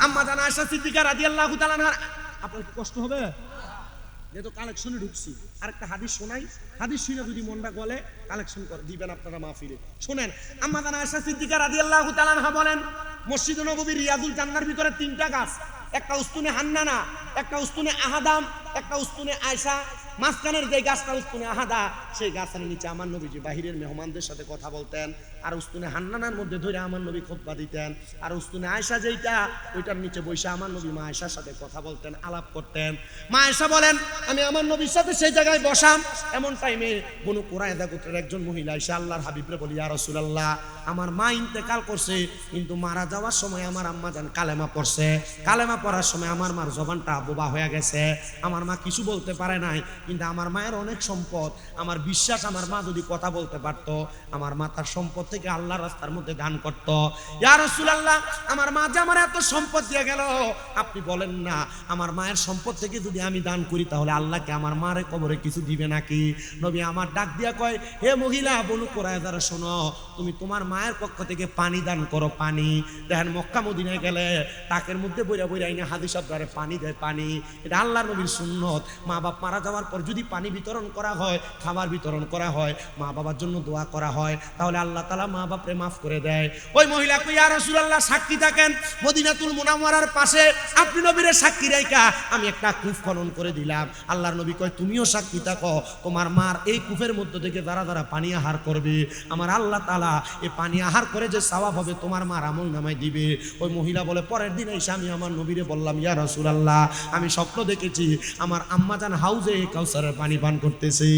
আম্মা জান আয়েশা সিদ্দিকা রাদিয়াল্লাহু তাআলা আনহা, আপনার কি কষ্ট হবে? যেহেতু কালেকশনে ঢুকছি, আরেকটা হাদিস শোনাই, হাদিস শুনে যদি মনটা গলে কালেকশন করে দিবেন আপনারা মাহফিলে। শুনেন, আম্মা জান আয়েশা সিদ্দিকা রাদিয়াল্লাহু তাআলা আনহা বলেন, মসজিদে নববী রিয়াজুল জান্নার ভিতরে 3টা গাছ, একটা উস্তুনে হান্নানা, একটা উস্তুনে আহাদাম, একটা উস্তুনে আয়েশা, মাঝখানের যে গাছটা উস্তুনে আহাদা, সেই গাছের নিচে আমার নবীজি বাহিরের মেহমানদের সাথে কথা বলতেন, আর উস্তুনে হান্নানার মধ্যে ধরে আমার নবী খুতবা দিতেন, আর উস্তুনে আয়েশা যেইটা, ওইটার নিচে বসে আমার নবী মা আয়েশার সাথে কথা বলতেন, আলাপ করতেন। মা আয়েশা বলেন আমি আমার নবীর সাথে সেই জায়গায় বসাম, এমন টাইমে বনু কুরায়দা গোত্রের একজন মহিলা এসে আল্লাহর হাবিবরে বলি ইয়া রাসূলুল্লাহ আমার মা ইন্তেকাল করছে, কিন্তু মারা যাওয়ার সময় আমার আম্মা জান কালেমা পড়ছে, কালেমা পড়ার সময় আমার মার জবানটা বোবা হয়ে গেছে, আমার মা কিছু বলতে পারে নাই, কিন্তু আমার মায়ের অনেক সম্পদ, আমার বিশ্বাস আমার মা যদি কথা বলতে পারত, আমার মা তার সম্পদ থেকে আল্লাহর রাস্তার মধ্যে দান করত। ইয়া রাসূলুল্লাহ আমার মা যে আমার এত সম্পদ দিয়ে গেল, আপনি বলেন না আমার মায়ের সম্পদ থেকে যদি আমি দান করি তাহলে আল্লাহকে আমার মারে কবরে কিছু দিবে নাকি? নবী আমার ডাক দিয়া কয় হে মহিলা বনু কুরায়জারা শোনো, তুমি তোমার মায়ের পক্ষ থেকে পানি দান করো। পানি দেখেন মক্কা মদিনায় গেলে তাকের মধ্যে বইরা বইরা আইনা হাদিস আবদারে পানি দেয়, পানি এটা আল্লাহর নবীর সুন্নত। মা বাপ মারা যাওয়ার পর যদি পানি বিতরণ করা হয়, খাবার বিতরণ করা হয়, মা বাবার জন্য দোয়া করা হয়, তাহলে আল্লাহ তাআলা মা বাপরে মাফ করে দেয়। ওই মহিলা কই ইয়া রাসূলুল্লাহ সাক্ষী থাকেন, মদিনাতুল মুনাওয়ারার পাশে আপনি নবীরে সাক্ষী রাইখা আমি একটা কূপ খনন করে দিলাম। আল্লাহর নবী কয় তুমিও সাক্ষী থাকো, তোমার মার এই কূপের মধ্য থেকে যারা যারা পানি আহার করবে, আমার আল্লাহ তাআলা এই পানি আহার করে যে সওয়াব হবে তোমার মার আমল নামায় দিবে। ওই মহিলা বলে পরের দিন এসে আমি আমার নবীরে বললাম ইয়া রাসূলুল্লাহ আমি স্বপ্ন দেখেছি আমার আম্মা জান হাউজে কাউসারের পানি পান করতেছে।